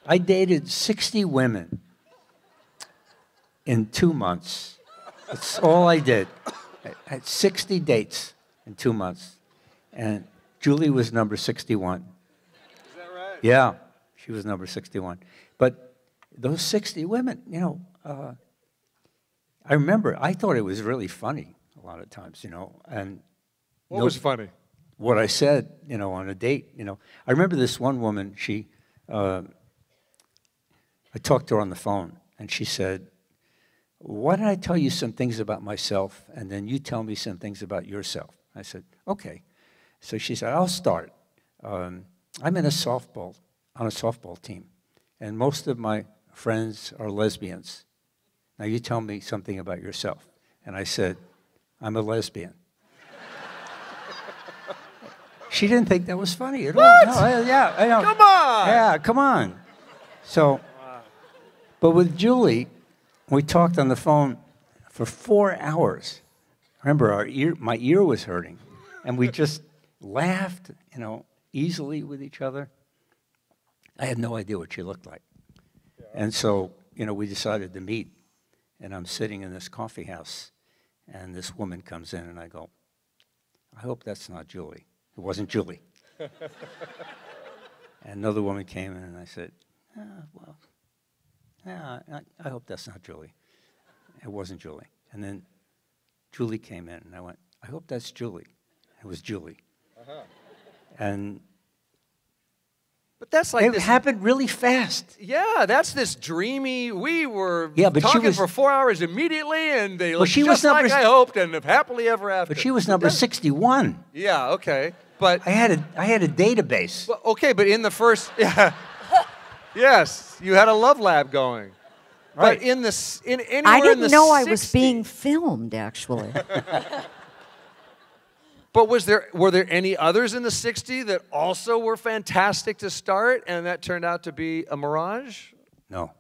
Speaker 4: I dated 60 women in 2 months. That's all I did. I had 60 dates in 2 months. And Julie was number 61.
Speaker 2: Is that right?
Speaker 4: Yeah, she was number 61. But those 60 women, I remember, I thought it was really funny a lot of times, and
Speaker 2: What was funny?
Speaker 4: what I said, on a date, I remember this one woman, I talked to her on the phone, and she said, why don't I tell you some things about myself, and then you tell me some things about yourself? I said, okay. So she said, I'll start. I'm on a softball team, and most of my friends are lesbians. Now you tell me something about yourself. And I said, I'm a lesbian. She didn't think that was funny at all. No, I know.
Speaker 2: Come on!
Speaker 4: Yeah, come on. So, but with Julie, we talked on the phone for 4 hours. Remember, my ear was hurting, and we just laughed, easily with each other. I had no idea what she looked like. Yeah. And so, we decided to meet, and I'm sitting in this coffee house, and this woman comes in, and I go, I hope that's not Julie. It wasn't Julie. And another woman came in, and I said, I hope that's not Julie. It wasn't Julie. And then Julie came in, and I went, I hope that's Julie. It was Julie. Uh-huh.
Speaker 2: But that's like
Speaker 4: it happened really fast.
Speaker 2: Yeah, that's this dreamy. We were
Speaker 4: but
Speaker 2: talking for 4 hours immediately, and they looked
Speaker 4: she
Speaker 2: just
Speaker 4: was
Speaker 2: like I hoped, and happily ever after.
Speaker 4: But she was number 61.
Speaker 2: Yeah, okay, but
Speaker 4: I had a database.
Speaker 2: But, okay, but in the first, yes, you had a love lab going.
Speaker 4: Right.
Speaker 2: But anywhere
Speaker 3: I
Speaker 2: in the
Speaker 3: didn't know I was
Speaker 2: 60s
Speaker 3: being filmed, actually.
Speaker 2: But were there any others in the 60s that also were fantastic to start, and that turned out to be a mirage?
Speaker 4: No.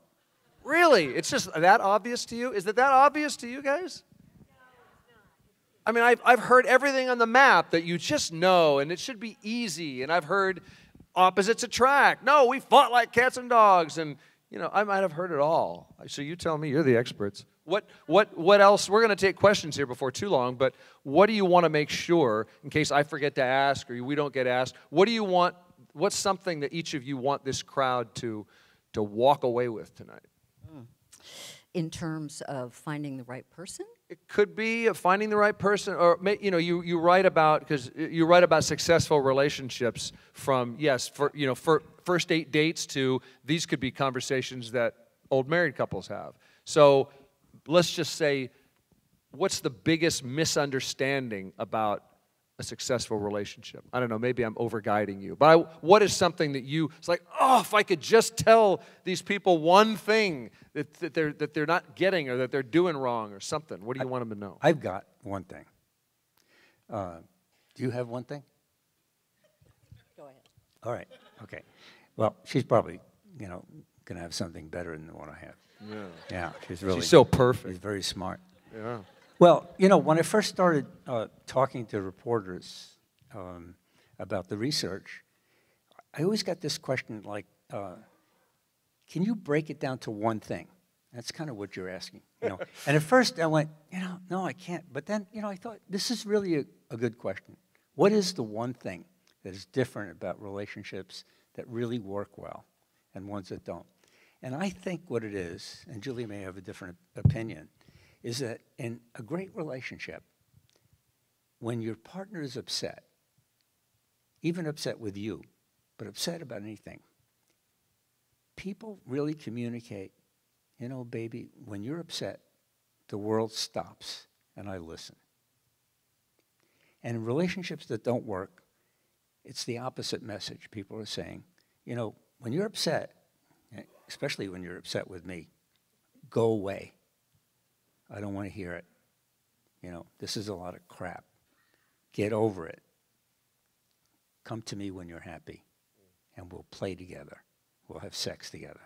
Speaker 2: Really? It's just that obvious to you? Is it that obvious to you guys? I mean, I've heard everything on the map that you just know, and it should be easy. And I've heard opposites attract. No, we fought like cats and dogs, and I might have heard it all. So you tell me. You're the experts. What else? We're going to take questions here before too long, but what do you want to make sure, in case I forget to ask or we don't get asked, what do you want, what's something that each of you want this crowd to walk away with tonight?
Speaker 3: In terms of finding the right person?
Speaker 2: It could be finding the right person, or you write about, because you write about successful relationships from for first 8 dates to these could be conversations that old married couples have. So let's just say, what's the biggest misunderstanding about a successful relationship? I don't know, maybe I'm over-guiding you. But what is something that it's like, if I could just tell these people one thing that they're not getting or that they're doing wrong or something. What do you want them to know?
Speaker 4: I've got one thing. Do you have one thing?
Speaker 3: Go ahead.
Speaker 4: All right, okay. Well, she's probably, going to have something better than what I have. Yeah, she's
Speaker 2: so perfect.
Speaker 4: She's very smart.
Speaker 2: Yeah.
Speaker 4: Well, when I first started talking to reporters about the research, I always got this question like, can you break it down to one thing? That's kind of what you're asking. And at first I went, no, I can't. But then, I thought, this is really a good question. What is the one thing that is different about relationships that really work well and ones that don't? And I think what it is, and Julie may have a different opinion, is that in a great relationship, when your partner is upset, even upset with you, but upset about anything, people really communicate, baby, when you're upset, the world stops and I listen. And in relationships that don't work, it's the opposite message. People are saying, when you're upset, especially when you're upset with me, go away. I don't want to hear it. This is a lot of crap. Get over it. Come to me when you're happy, and we'll play together. We'll have sex together.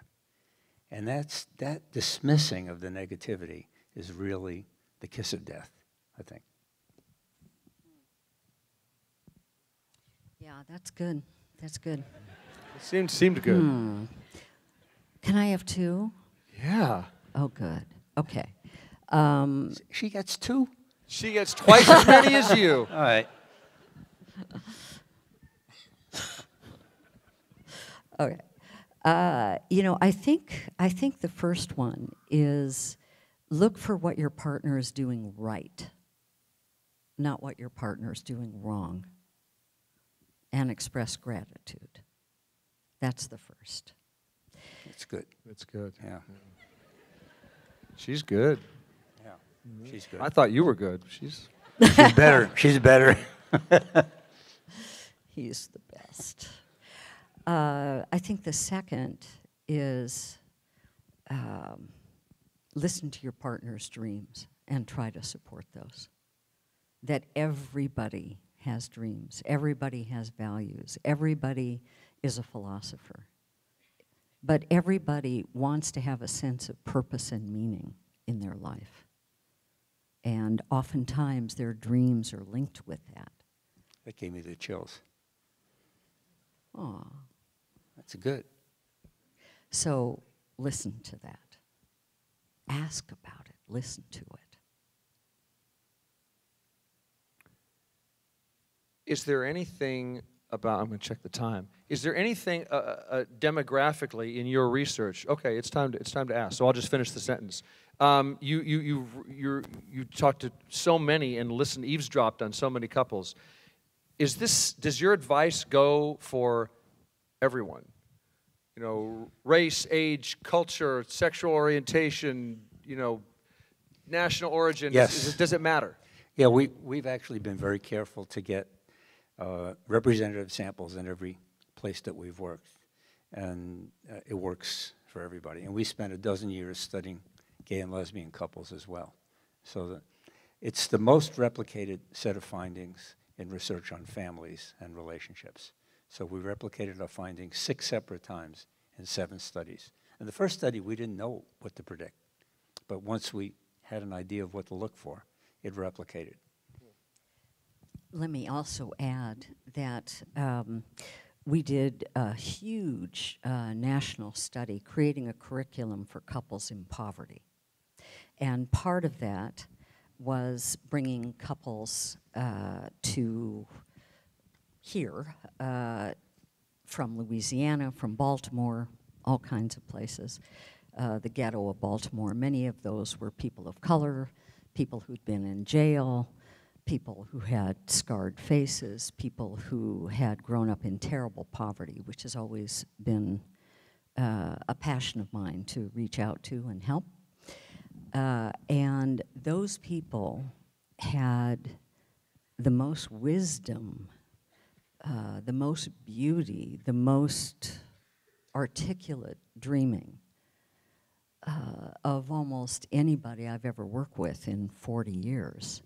Speaker 4: And that dismissing of the negativity is really the kiss of death, I think.
Speaker 3: Yeah, that's good. That's good.
Speaker 2: It seemed good.
Speaker 3: Can I have 2?
Speaker 2: Yeah.
Speaker 3: Oh, good. Okay.
Speaker 4: She gets 2?
Speaker 2: She gets twice as many as you.
Speaker 4: All right.
Speaker 3: Okay. I think the first one is look for what your partner is doing right, not what your partner is doing wrong, and express gratitude. That's the first.
Speaker 4: It's good.
Speaker 2: That's good.
Speaker 4: Yeah.
Speaker 2: She's good.
Speaker 4: Yeah. She's good.
Speaker 2: I thought you were good. She's
Speaker 4: better. She's better.
Speaker 3: He's the best. I think the second is listen to your partner's dreams and try to support those. That everybody has dreams, everybody has values, everybody is a philosopher. But everybody wants to have a sense of purpose and meaning in their life. And oftentimes their dreams are linked with that.
Speaker 4: That gave me the chills.
Speaker 3: Aw.
Speaker 4: That's good.
Speaker 3: So listen to that. Ask about it. Listen to it.
Speaker 2: Is there anything about, I'm going to check the time. Is there anything demographically in your research? Okay, it's time to ask. So I'll just finish the sentence. You talked to so many and eavesdropped on so many couples. Does your advice go for everyone? You know, race, age, culture, sexual orientation, national origin.
Speaker 4: Yes.
Speaker 2: Does it matter?
Speaker 4: Yeah, we've actually been very careful to get representative samples in every place that we've worked. And it works for everybody. And we spent 12 years studying gay and lesbian couples as well. So it's the most replicated set of findings in research on families and relationships. So we replicated our findings 6 separate times in 7 studies. And the first study, we didn't know what to predict. But once we had an idea of what to look for, it replicated.
Speaker 3: Let me also add that we did a huge national study creating a curriculum for couples in poverty. And part of that was bringing couples to here from Louisiana, from Baltimore, all kinds of places. The ghetto of Baltimore, many of those were people of color, people who'd been in jail, people who had scarred faces, people who had grown up in terrible poverty, which has always been a passion of mine to reach out to and help. And those people had the most wisdom, the most beauty, the most articulate dreaming of almost anybody I've ever worked with in 40 years.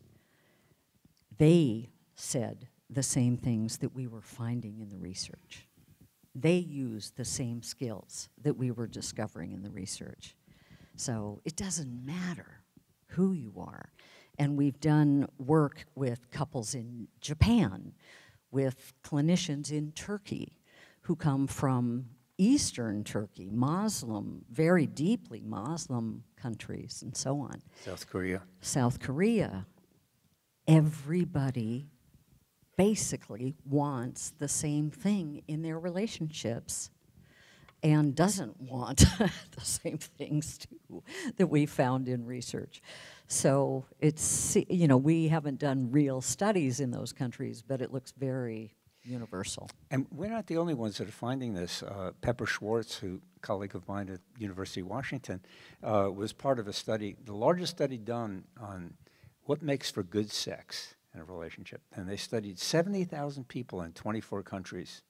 Speaker 3: They said the same things that we were finding in the research. They used the same skills that we were discovering in the research. So it doesn't matter who you are. And we've done work with couples in Japan, with clinicians in Turkey who come from Eastern Turkey, Muslim, very deeply Muslim countries, and so on.
Speaker 4: South Korea.
Speaker 3: South Korea. Everybody basically wants the same thing in their relationships and doesn't want the same things too that we found in research. So it's, we haven't done real studies in those countries, but it looks very universal.
Speaker 4: And we're not the only ones that are finding this. Pepper Schwartz, a colleague of mine at University of Washington, was part of a study, the largest study done on what makes for good sex in a relationship. And they studied 70,000 people in 24 countries.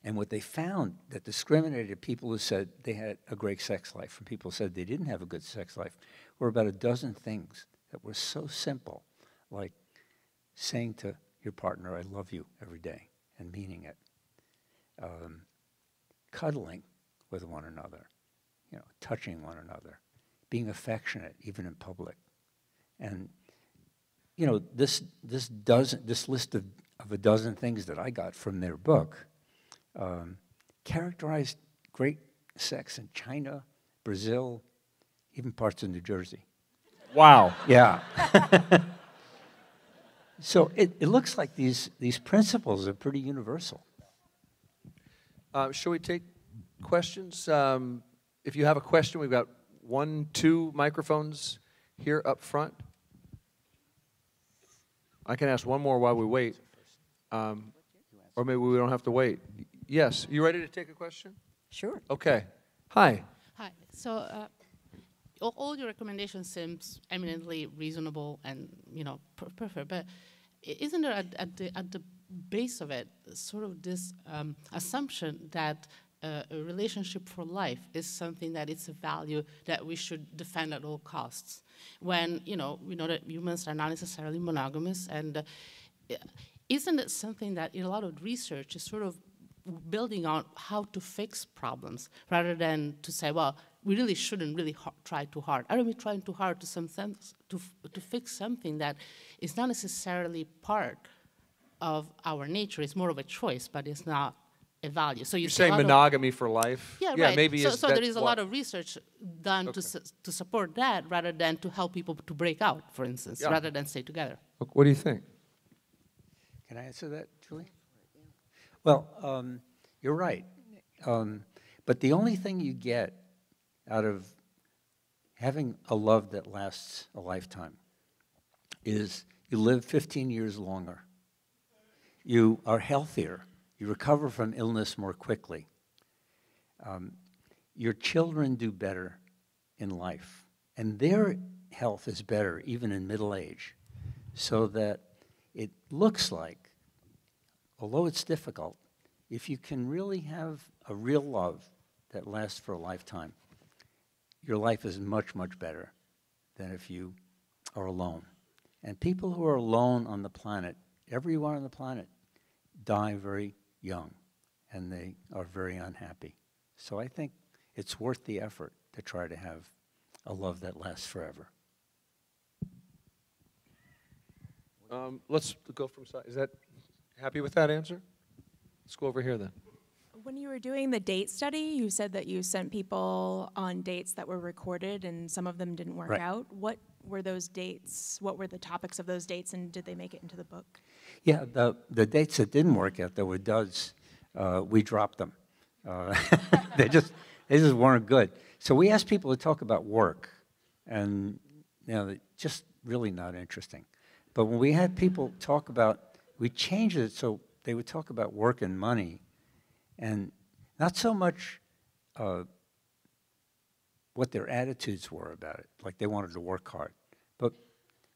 Speaker 4: And what they found that discriminated people who said they had a great sex life from people who said they didn't have a good sex life were about 12 things that were so simple, like saying to your partner, I love you every day, and meaning it. Cuddling with one another, touching one another, being affectionate, even in public. And, this list of 12 things that I got from their book characterized great sex in China, Brazil, even parts of New Jersey.
Speaker 2: Wow.
Speaker 4: Yeah. So it looks like these principles are pretty universal.
Speaker 2: Shall we take questions? If you have a question, we've got 1, 2 microphones here up front. I can ask one more while we wait. Or maybe we don't have to wait. Yes, you ready to take a question?
Speaker 3: Sure.
Speaker 2: Okay. Hi.
Speaker 5: Hi. So all your recommendations seems eminently reasonable and perfect, but isn't there at the base of it sort of this assumption that a relationship for life is something that it's a value that we should defend at all costs? When we know that humans are not necessarily monogamous, and isn't it something that in a lot of research is sort of building on how to fix problems rather than to say, well, we really shouldn't really try too hard. Are we trying too hard to some sense to fix something that is not necessarily part of our nature? It's more of a choice, but it's not a value. So
Speaker 2: you're saying monogamy for life?
Speaker 5: Yeah,
Speaker 2: yeah
Speaker 5: right.
Speaker 2: Maybe
Speaker 5: so there is a lot of research done to support that rather than to help people to break out, for instance, rather than stay together.
Speaker 2: What do you think?
Speaker 4: Can I answer that, Julie? Well, you're right. But the only thing you get out of having a love that lasts a lifetime is you live 15 years longer. You are healthier. You recover from illness more quickly. Your children do better in life. And their health is better even in middle age. So that it looks like, although it's difficult, if you can really have a real love that lasts for a lifetime, your life is much, much better than if you are alone. And people who are alone on the planet, everyone on the planet, die very young, and they are very unhappy. So I think it's worth the effort to try to have a love that lasts forever.
Speaker 2: Let's go from side. Is that happy with that answer? Let's go over here then.
Speaker 6: When you were doing the date study, you said that you sent people on dates that were recorded and some of them didn't work out. What were those dates? What were the topics of those dates, and did they make it into the book?
Speaker 4: Yeah, the dates that didn't work out, that were duds, we dropped them. They just weren't good. So we asked people to talk about work, and they're just really not interesting. But when we had people talk about, we changed it so they would talk about work and money, and not so much what their attitudes were about it, like they wanted to work hard, but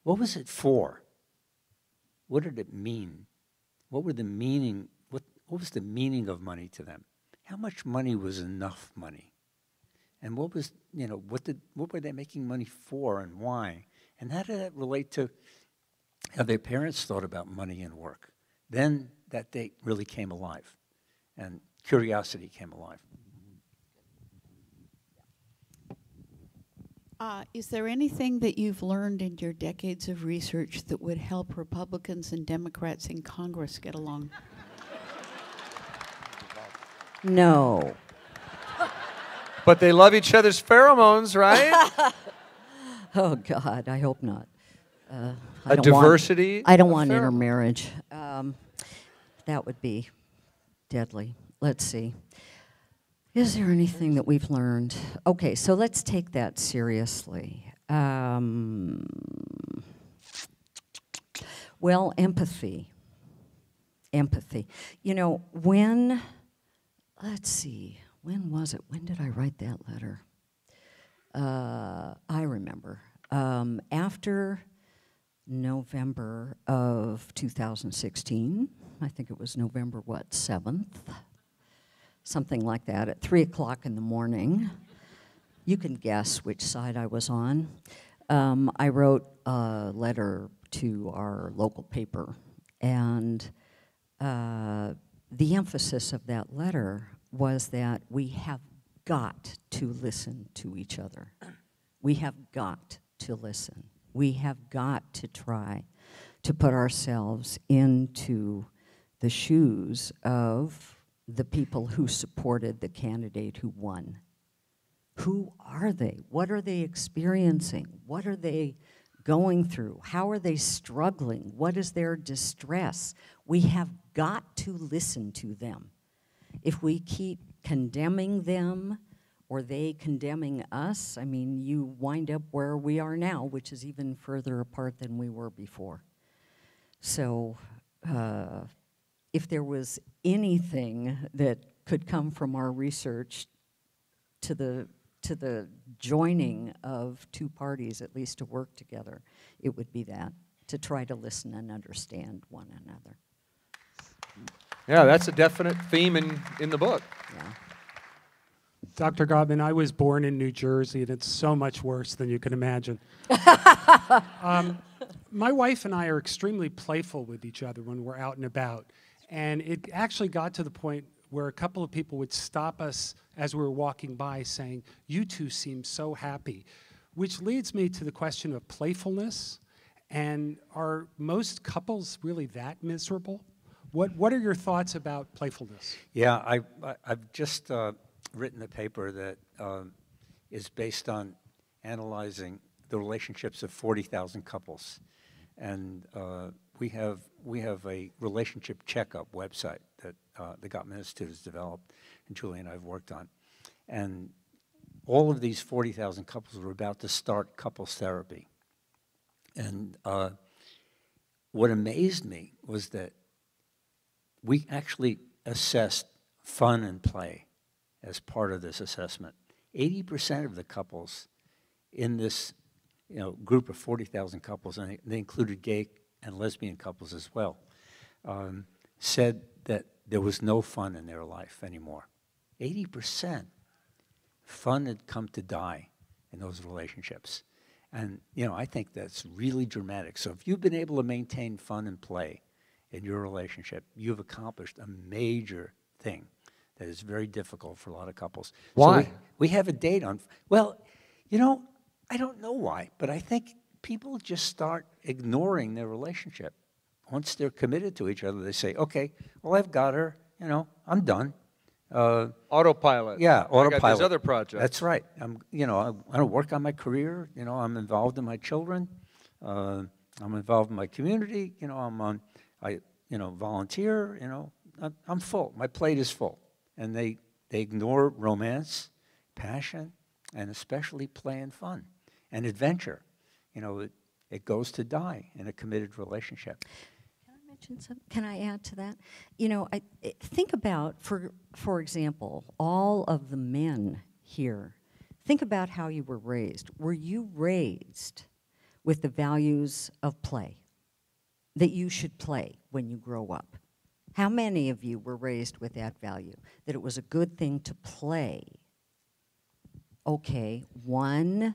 Speaker 4: what was it for? What did it mean? What were the meaning? What was the meaning of money to them? How much money was enough money? And what was, what were they making money for and why? And how did that relate to how their parents thought about money and work? Then that date really came alive, and curiosity came alive.
Speaker 7: Is there anything that you've learned in your decades of research that would help Republicans and Democrats in Congress get along?
Speaker 3: No.
Speaker 2: But they love each other's pheromones, right?
Speaker 3: Oh, God, I hope not.
Speaker 2: A diversity?
Speaker 3: I don't want intermarriage. That would be deadly. Let's see. Is there anything that we've learned? Okay, so let's take that seriously. Well, empathy. Empathy. Let's see, when was it? When did I write that letter? I remember. After November of 2016, I think it was November, 7th? Something like that, at 3 o'clock in the morning. You can guess which side I was on. I wrote a letter to our local paper, and the emphasis of that letter was that we have got to listen to each other. We have got to listen. We have got to try to put ourselves into the shoes of the people who supported the candidate who won who are they? What are they experiencing? What are they going through? How are they struggling? What is their distress? We have got to listen to them. If we keep condemning them or they condemning us, I mean, you wind up where we are now, which is even further apart than we were before. So if there was anything that could come from our research to the joining of two parties, at least to work together, it would be that, to try to listen and understand one another.
Speaker 2: Yeah, that's a definite theme in the book.
Speaker 3: Yeah.
Speaker 8: Dr. Gottman, I was born in New Jersey, and it's so much worse than you can imagine. My wife and I are extremely playful with each other when we're out and about. And it actually got to the point where a couple of people would stop us as we were walking by saying, "You two seem so happy," which leads me to the question of playfulness. And are most couples really that miserable? What are your thoughts about playfulness?
Speaker 4: Yeah, I've just written a paper that is based on analyzing the relationships of 40,000 couples. And we have a relationship checkup website that the Gottman Institute has developed, and Julie and I have worked on. And all of these 40,000 couples were about to start couples therapy. And what amazed me was that we actually assessed fun and play as part of this assessment. 80% of the couples in this group of 40,000 couples, and they included gay and lesbian couples as well, said that there was no fun in their life anymore. 80%. Fun had come to die in those relationships. And, I think that's really dramatic. So if you've been able to maintain fun and play in your relationship, you've accomplished a major thing that is very difficult for a lot of couples.
Speaker 2: Why?
Speaker 4: So we have a date on, I don't know why, but I think people just start ignoring their relationship. Once they're committed to each other, they say, okay, well, I've got her, I'm done.
Speaker 2: Autopilot.
Speaker 4: Yeah, autopilot.
Speaker 2: I got these other projects.
Speaker 4: That's right. I want to work on my career. I'm involved in my children. I'm involved in my community. I volunteer. I'm full. My plate is full. And they ignore romance, passion, and especially play and fun and adventure. It goes to die in a committed relationship.
Speaker 3: Can I mention something? Can I add to that? I think about, for example, all of the men here. Think about how you were raised. Were you raised with the values of play, that you should play when you grow up? How many of you were raised with that value, that it was a good thing to play? Okay, one,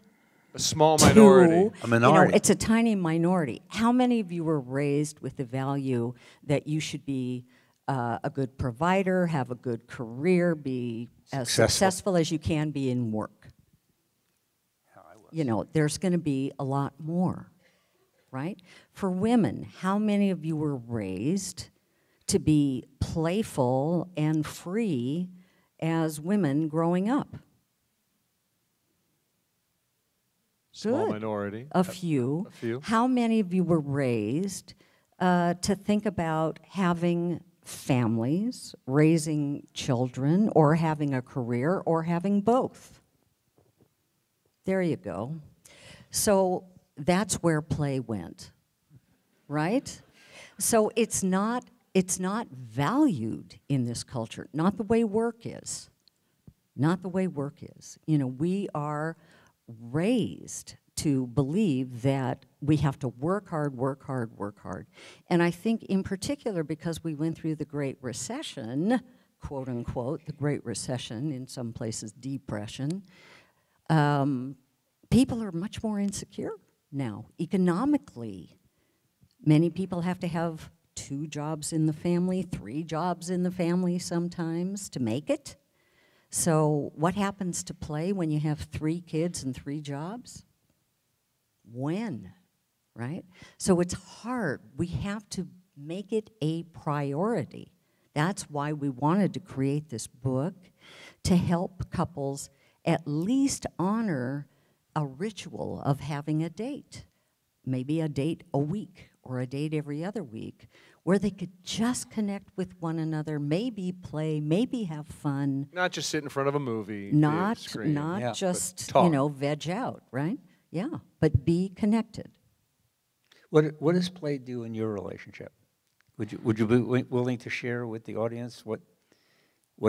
Speaker 2: A small minority.
Speaker 3: two,
Speaker 4: A minority.
Speaker 3: it's a tiny minority. How many of you were raised with the value that you should be a good provider, have a good career, be as successful as you can be in work? There's going to be a lot more, right? For women, how many of you were raised to be playful and free as women growing up?
Speaker 2: Small
Speaker 3: Good.
Speaker 2: minority.
Speaker 3: A few.
Speaker 2: A few.
Speaker 3: How many of you were raised to think about having families, raising children, or having a career, or having both? There you go. So that's where play went, right? So it's not valued in this culture, not the way work is. Not the way work is. We are raised to believe that we have to work hard, work hard, work hard. And I think in particular because we went through the Great Recession, quote unquote, the Great Recession, in some places depression, people are much more insecure now. Economically, many people have to have 2 jobs in the family, 3 jobs in the family sometimes to make it. So what happens to play when you have 3 kids and 3 jobs? When, right? So it's hard. We have to make it a priority. That's why we wanted to create this book, to help couples at least honor a ritual of having a date, maybe a date a week or a date every other week, where they could just connect with one another, maybe play, maybe have fun.
Speaker 2: Not just sit in front of a movie.
Speaker 3: Not
Speaker 2: screen.
Speaker 3: not just,
Speaker 2: talk.
Speaker 3: you know, veg out, right? Yeah, but be connected.
Speaker 4: What does play do in your relationship? Would you be willing to share with the audience what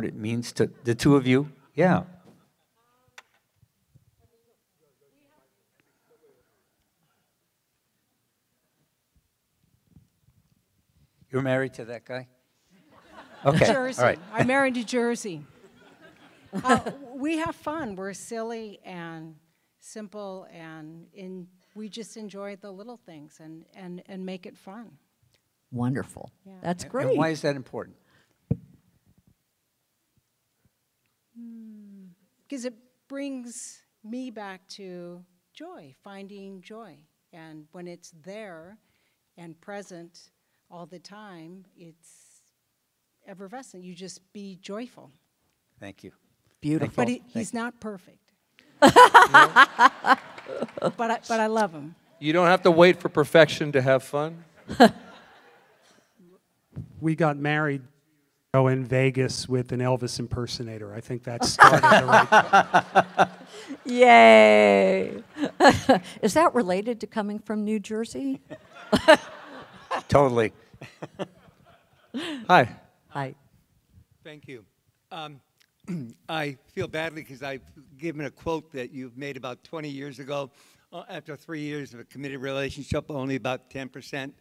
Speaker 4: it means to the two of you? Yeah. You're married to that guy? Okay.
Speaker 9: Jersey.
Speaker 4: All right.
Speaker 9: I'm married to Jersey. We have fun. We're silly and simple, and we just enjoy the little things and make it fun.
Speaker 3: Wonderful.
Speaker 9: Yeah.
Speaker 3: That's
Speaker 4: And
Speaker 3: great.
Speaker 4: why is that important?
Speaker 9: Because it brings me back to joy, finding joy. And when it's there and present all the time, it's effervescent. You just be joyful.
Speaker 4: Thank you.
Speaker 3: Beautiful.
Speaker 9: But he's not perfect. But I love him.
Speaker 2: You don't have to wait for perfection to have fun.
Speaker 8: We got married in Vegas with an Elvis impersonator. I think that started the right.
Speaker 3: Yay! Is that related to coming from New Jersey?
Speaker 4: Totally.
Speaker 2: Hi.
Speaker 3: Hi.
Speaker 10: Thank you. I feel badly because I've given a quote that you've made about 20 years ago. After 3 years of a committed relationship, only about 10%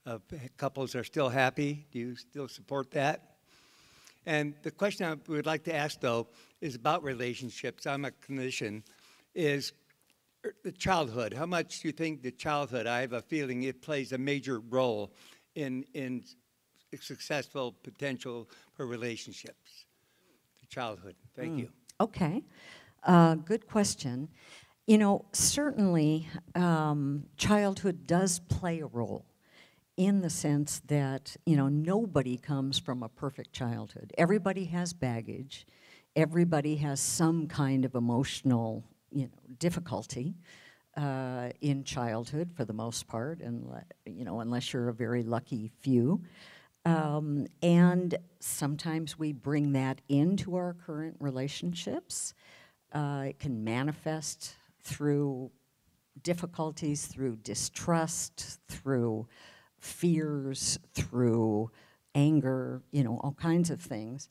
Speaker 10: of couples are still happy. Do you still support that? And the question I would like to ask, though, is about relationships. I'm a clinician. Is the childhood. How much do you think the childhood, I have a feeling it plays a major role in successful potential for relationships? The childhood. Thank you.
Speaker 3: Okay. Good question. You know, certainly childhood does play a role in the sense that, you know, nobody comes from a perfect childhood. Everybody has baggage. Everybody has some kind of emotional, you know, difficulty in childhood for the most part, and, you know, unless you're a very lucky few. And sometimes we bring that into our current relationships. It can manifest through difficulties, through distrust, through fears, through anger, you know, all kinds of things.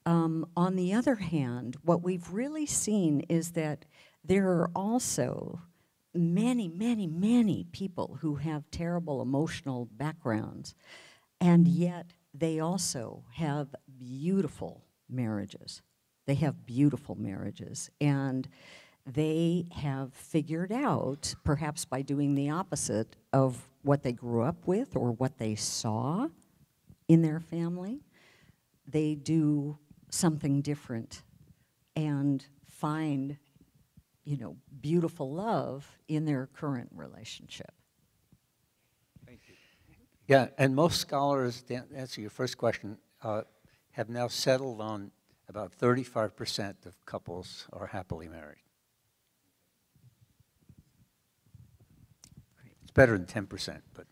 Speaker 3: On the other hand, what we've really seen is that there are also many, many, many people who have terrible emotional backgrounds, and yet they also have beautiful marriages. They have beautiful marriages, and they have figured out, perhaps by doing the opposite of what they grew up with or what they saw in their family, they do something different and find, you know, beautiful love in their current relationship.
Speaker 10: Thank you.
Speaker 4: Yeah, and most scholars, to answer your first question, have now settled on about 35% of couples are happily married. It's better than 10%, but.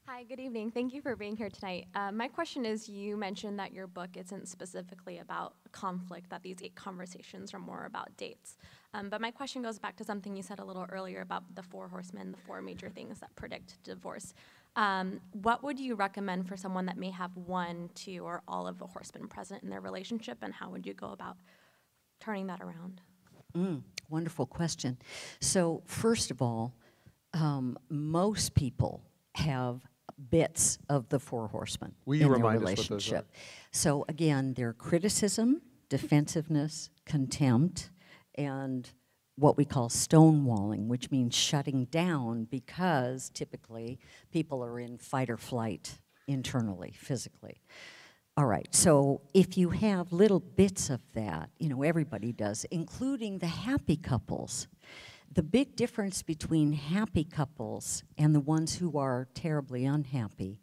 Speaker 11: Hi, good evening. Thank you for being here tonight. My question is, you mentioned that your book isn't specifically about conflict, that these 8 conversations are more about dates. But my question goes back to something you said a little earlier about the 4 horsemen, the 4 major things that predict divorce. What would you recommend for someone that may have 1, 2, or all of the horsemen present in their relationship, and how would you go about turning that around?
Speaker 3: Wonderful question. So first of all, most people have bits of the 4 horsemen
Speaker 2: Will you
Speaker 3: in their
Speaker 2: remind us what those
Speaker 3: relationship.
Speaker 2: are?
Speaker 3: So again, they're criticism, defensiveness, contempt, and what we call stonewalling, which means shutting down because typically people are in fight or flight internally, physically. All right, so if you have little bits of that, you know, everybody does, including the happy couples. The big difference between happy couples and the ones who are terribly unhappy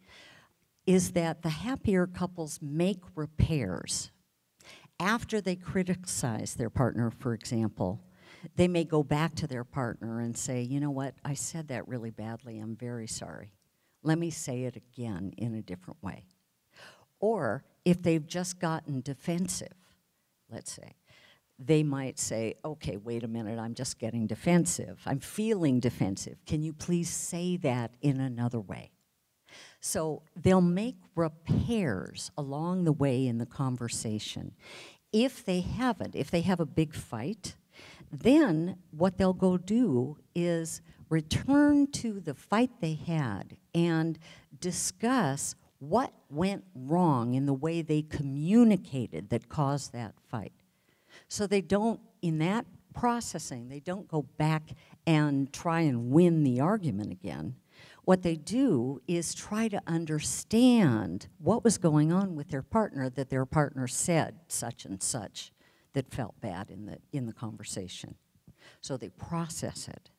Speaker 3: is that the happier couples make repairs. After they criticize their partner, for example, they may go back to their partner and say, you know what, I said that really badly, I'm very sorry. Let me say it again in a different way. Or if they've just gotten defensive, let's say, they might say, okay, wait a minute, I'm just getting defensive. I'm feeling defensive. Can you please say that in another way? So they'll make repairs along the way in the conversation. If they haven't, if they have a big fight, then what they'll go do is return to the fight they had and discuss what went wrong in the way they communicated that caused that fight. So they don't, in that processing, they don't go back and try and win the argument again. What they do is try to understand what was going on with their partner, that their partner said such and such that felt bad in the conversation. So they process it.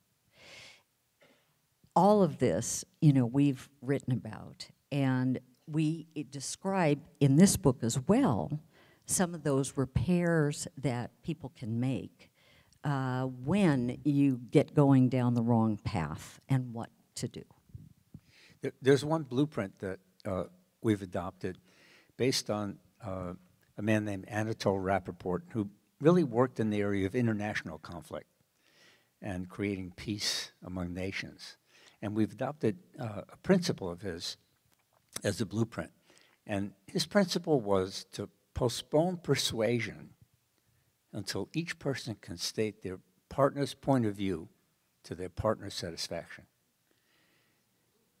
Speaker 3: All of this, you know, we've written about, and we describe in this book as well some of those repairs that people can make when you get going down the wrong path and what to do.
Speaker 4: There's one blueprint that we've adopted based on a man named Anatole Rappaport, who really worked in the area of international conflict and creating peace among nations. And we've adopted a principle of his as a blueprint. And his principle was to postpone persuasion until each person can state their partner's point of view to their partner's satisfaction.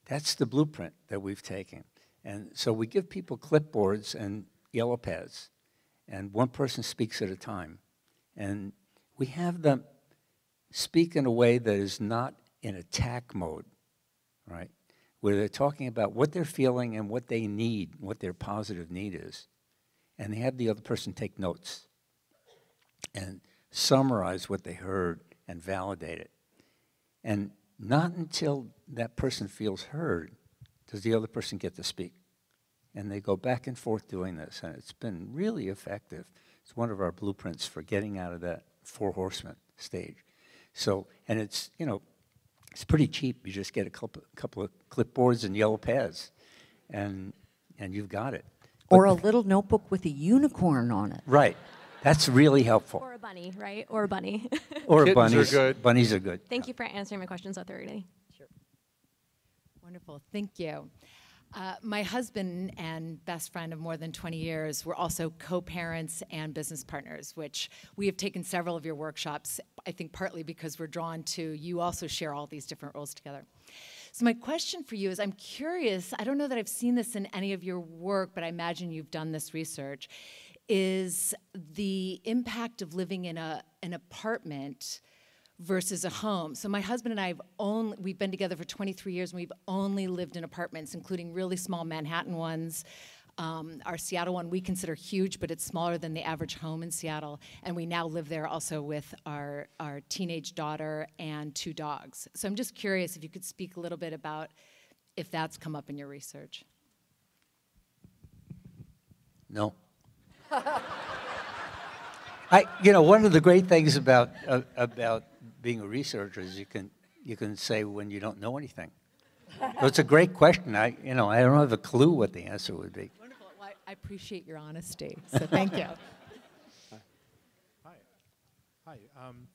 Speaker 4: That's the blueprint that we've taken. And so we give people clipboards and yellow pads, and one person speaks at a time. And we have them speak in a way that is not in attack mode, right? Where they're talking about what they're feeling and what they need, what their positive need is. And they have the other person take notes and summarize what they heard and validate it. And not until that person feels heard does the other person get to speak. And they go back and forth doing this, and it's been really effective. It's one of our blueprints for getting out of that 4 horsemen stage. So, and it's, you know, it's pretty cheap. You just get a couple of clipboards and yellow pads, and you've got it.
Speaker 3: Or a little notebook with a unicorn on it.
Speaker 4: Right. That's really helpful.
Speaker 11: Or a bunny, right? Or a bunny.
Speaker 4: Or
Speaker 2: Kittens
Speaker 4: bunnies.
Speaker 2: are good.
Speaker 4: Bunnies are good.
Speaker 11: Thank you for answering my questions so thoroughly.
Speaker 3: Sure.
Speaker 12: Wonderful. Thank you. My husband and best friend of more than 20 years were also co-parents and business partners, which we have taken several of your workshops, I think partly because we're drawn to you also share all these different roles together. So my question for you is, I'm curious, I don't know that I've seen this in any of your work, but I imagine you've done this research, is the impact of living in an apartment versus a home. So my husband and I we've been together for 23 years, and we've only lived in apartments, including really small Manhattan ones. Our Seattle one we consider huge, but it's smaller than the average home in Seattle. And we now live there also with our teenage daughter and 2 dogs. So I'm just curious if you could speak a little bit about if that's come up in your research.
Speaker 4: No. You know, one of the great things about being a researcher is you can say when you don't know anything. So it's a great question. I don't have a clue what the answer would be.
Speaker 12: Wonderful. Well, I appreciate your honesty. So thank you.
Speaker 13: Hi.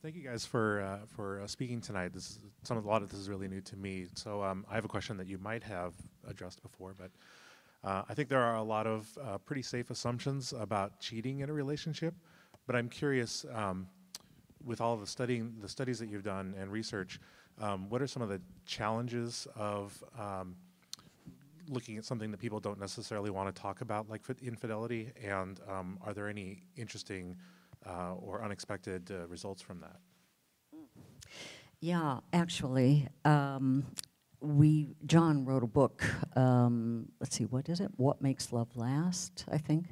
Speaker 13: Thank you guys for speaking tonight. A lot of this is really new to me. So I have a question that you might have addressed before, but I think there are a lot of pretty safe assumptions about cheating in a relationship. But I'm curious, with all the studies that you've done and research, what are some of the challenges of looking at something that people don't necessarily want to talk about, like infidelity, and are there any interesting or unexpected results from that?
Speaker 3: Yeah, actually, John wrote a book, let's see, what is it? What Makes Love Last, I think.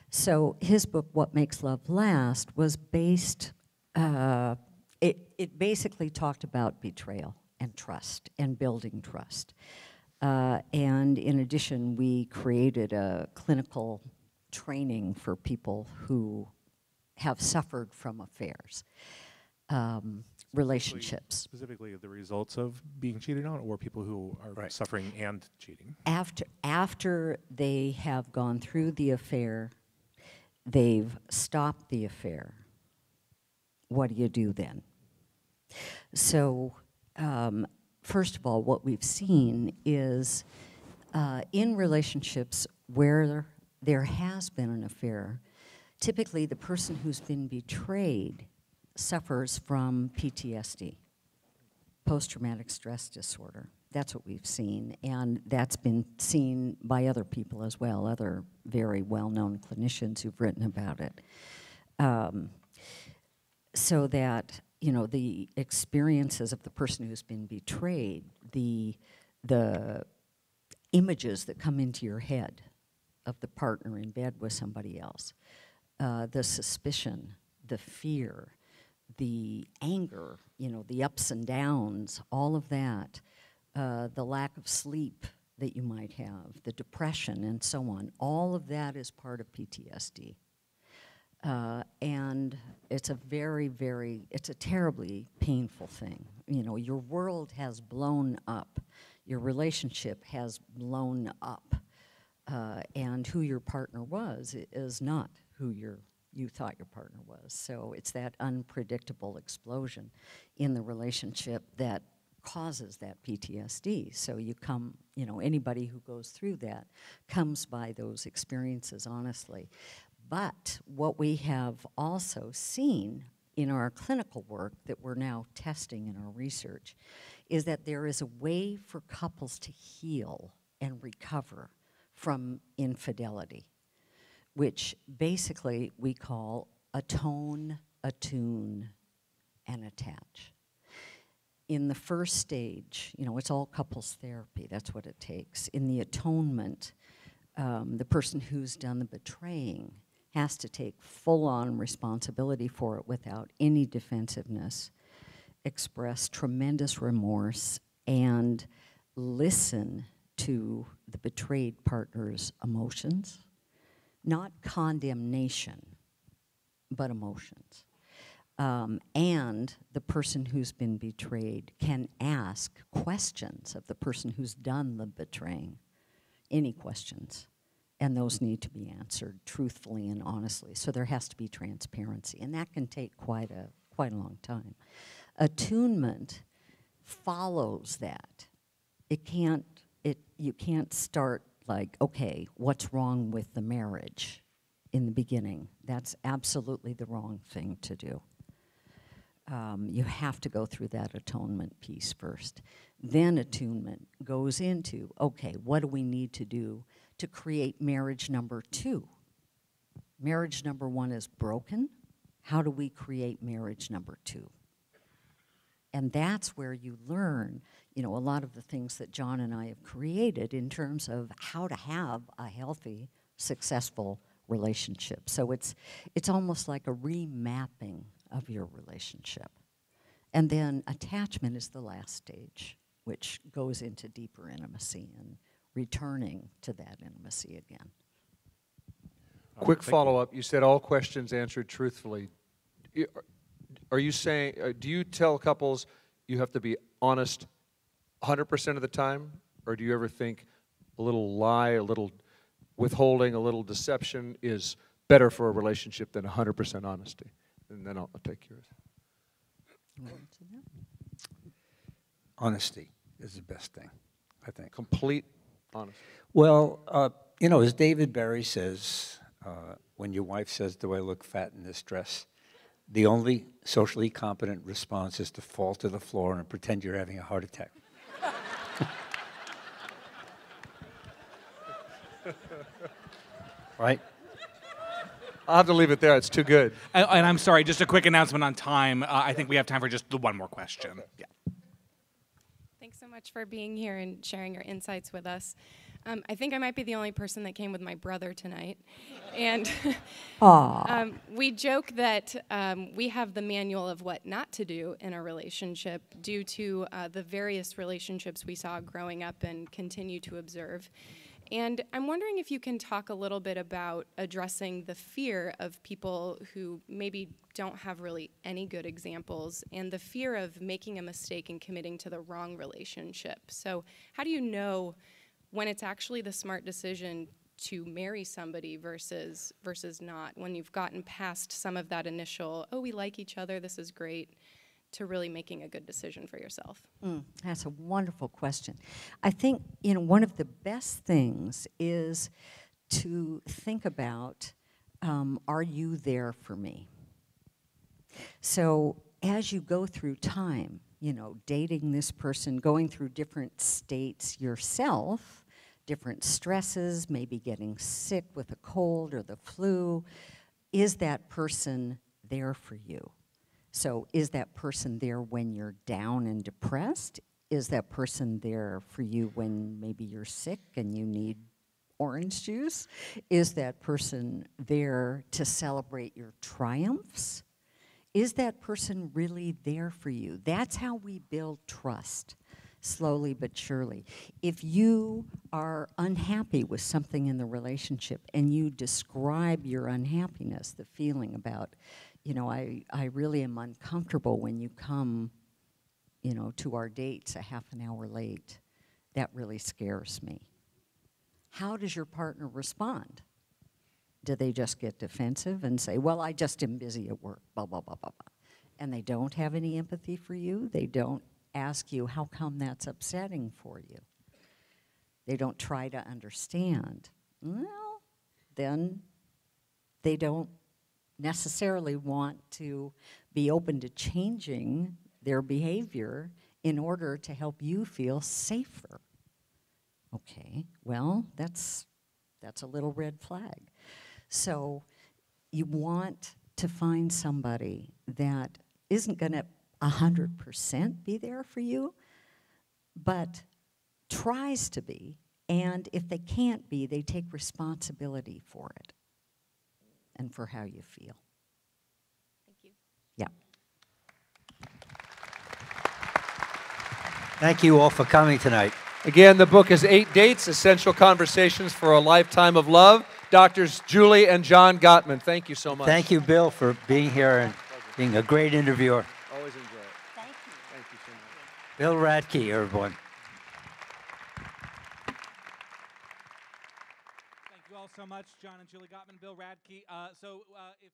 Speaker 3: So his book, What Makes Love Last, was based, it basically talked about betrayal and trust and building trust. And in addition, we created a clinical training for people who have suffered from affairs, relationships.
Speaker 13: Specifically, the results of being cheated on, or people who are suffering and cheating?
Speaker 3: After they have gone through the affair, they've stopped the affair. What do you do then? So, first of all, what we've seen is in relationships where there has been an affair, typically the person who's been betrayed suffers from PTSD, post-traumatic stress disorder. That's what we've seen, and that's been seen by other people as well, other very well-known clinicians who've written about it. So that, you know, the experiences of the person who's been betrayed, the images that come into your head of the partner in bed with somebody else, the suspicion, the fear, the anger, you know, the ups and downs, all of that, the lack of sleep that you might have, the depression and so on, all of that is part of PTSD. And it's a it's a terribly painful thing. You know, your world has blown up. Your relationship has blown up. And who your partner was is not who you thought your partner was. So it's that unpredictable explosion in the relationship that causes that PTSD. So you come, you know, anybody who goes through that comes by those experiences honestly. But what we have also seen in our clinical work that we're now testing in our research is that there is a way for couples to heal and recover from infidelity, which basically we call atone, attune, and attach. In the first stage, you know, it's all couples therapy, that's what it takes. In the atonement, the person who's done the betraying has to take full-on responsibility for it without any defensiveness, express tremendous remorse, and listen to the betrayed partner's emotions. Not condemnation, but emotions. And the person who's been betrayed can ask questions of the person who's done the betraying, any questions. And those need to be answered truthfully and honestly. So there has to be transparency, and that can take quite a long time. Attunement follows that. You can't start like, okay, what's wrong with the marriage in the beginning? That's absolutely the wrong thing to do. You have to go through that atonement piece first. Then attunement goes into, okay, what do we need to do to create marriage number 2? Marriage number 1 is broken. How do we create marriage number 2? And that's where you learn, you know, a lot of the things that John and I have created in terms of how to have a healthy, successful relationship. So it's almost like a remapping of your relationship. And then attachment is the last stage, which goes into deeper intimacy and returning to that intimacy again.
Speaker 2: Quick follow-up. You said all questions answered truthfully. Are you saying, do you tell couples you have to be honest 100% of the time? Or do you ever think a little lie, a little withholding, a little deception is better for a relationship than 100% honesty? And then I'll take yours.
Speaker 4: Honesty is the best thing, I think.
Speaker 2: Complete honesty.
Speaker 4: Well, you know, as David Barry says, when your wife says, "Do I look fat in this dress?" the only socially competent response is to fall to the floor and pretend you're having a heart attack. Right?
Speaker 2: I'll have to leave it there. It's too good.
Speaker 1: And I'm sorry, just a quick announcement on time. I think we have time for just the one more question. Okay. Yeah.
Speaker 14: Thanks so much for being here and sharing your insights with us. I think I might be the only person that came with my brother tonight. And we joke that we have the manual of what not to do in a relationship due to the various relationships we saw growing up and continue to observe. And I'm wondering if you can talk a little bit about addressing the fear of people who maybe don't have really any good examples and the fear of making a mistake and committing to the wrong relationship. So how do you know when it's actually the smart decision to marry somebody versus not, when you've gotten past some of that initial, oh, we like each other, this is great, to really making a good decision for yourself?
Speaker 3: That's a wonderful question. I think, one of the best things is to think about, are you there for me? So as you go through time, dating this person, going through different states yourself, different stresses, maybe getting sick with a cold or the flu, is that person there for you? So is that person there when you're down and depressed? Is that person there for you when maybe you're sick and you need orange juice? Is that person there to celebrate your triumphs? Is that person really there for you? That's how we build trust, slowly but surely. If you are unhappy with something in the relationship and you describe your unhappiness, the feeling about, I really am uncomfortable when you come, to our dates a half an hour late. That really scares me. How does your partner respond? Do they just get defensive and say, well, I just am busy at work, blah, blah, blah, blah, blah. And they don't have any empathy for you? They don't ask you how come that's upsetting for you? They don't try to understand. Well, then they don't necessarily want to be open to changing their behavior in order to help you feel safer. Okay, well, that's a little red flag. So you want to find somebody that isn't going to 100% be there for you, but tries to be, and if they can't be, they take responsibility for it and for how you feel.
Speaker 14: Thank you.
Speaker 3: Yeah.
Speaker 4: Thank you all for coming tonight.
Speaker 2: Again, the book is 8 Dates, Essential Conversations for a Lifetime of Love. Doctors Julie and John Gottman, thank you so much.
Speaker 4: Thank you, Bill, for being here and being a great interviewer.
Speaker 2: Always enjoy it.
Speaker 3: Thank you.
Speaker 2: Thank you so much.
Speaker 4: Bill Radke, everyone.
Speaker 1: Thank you all so much, John and Julie Gottman, Bill Radke. If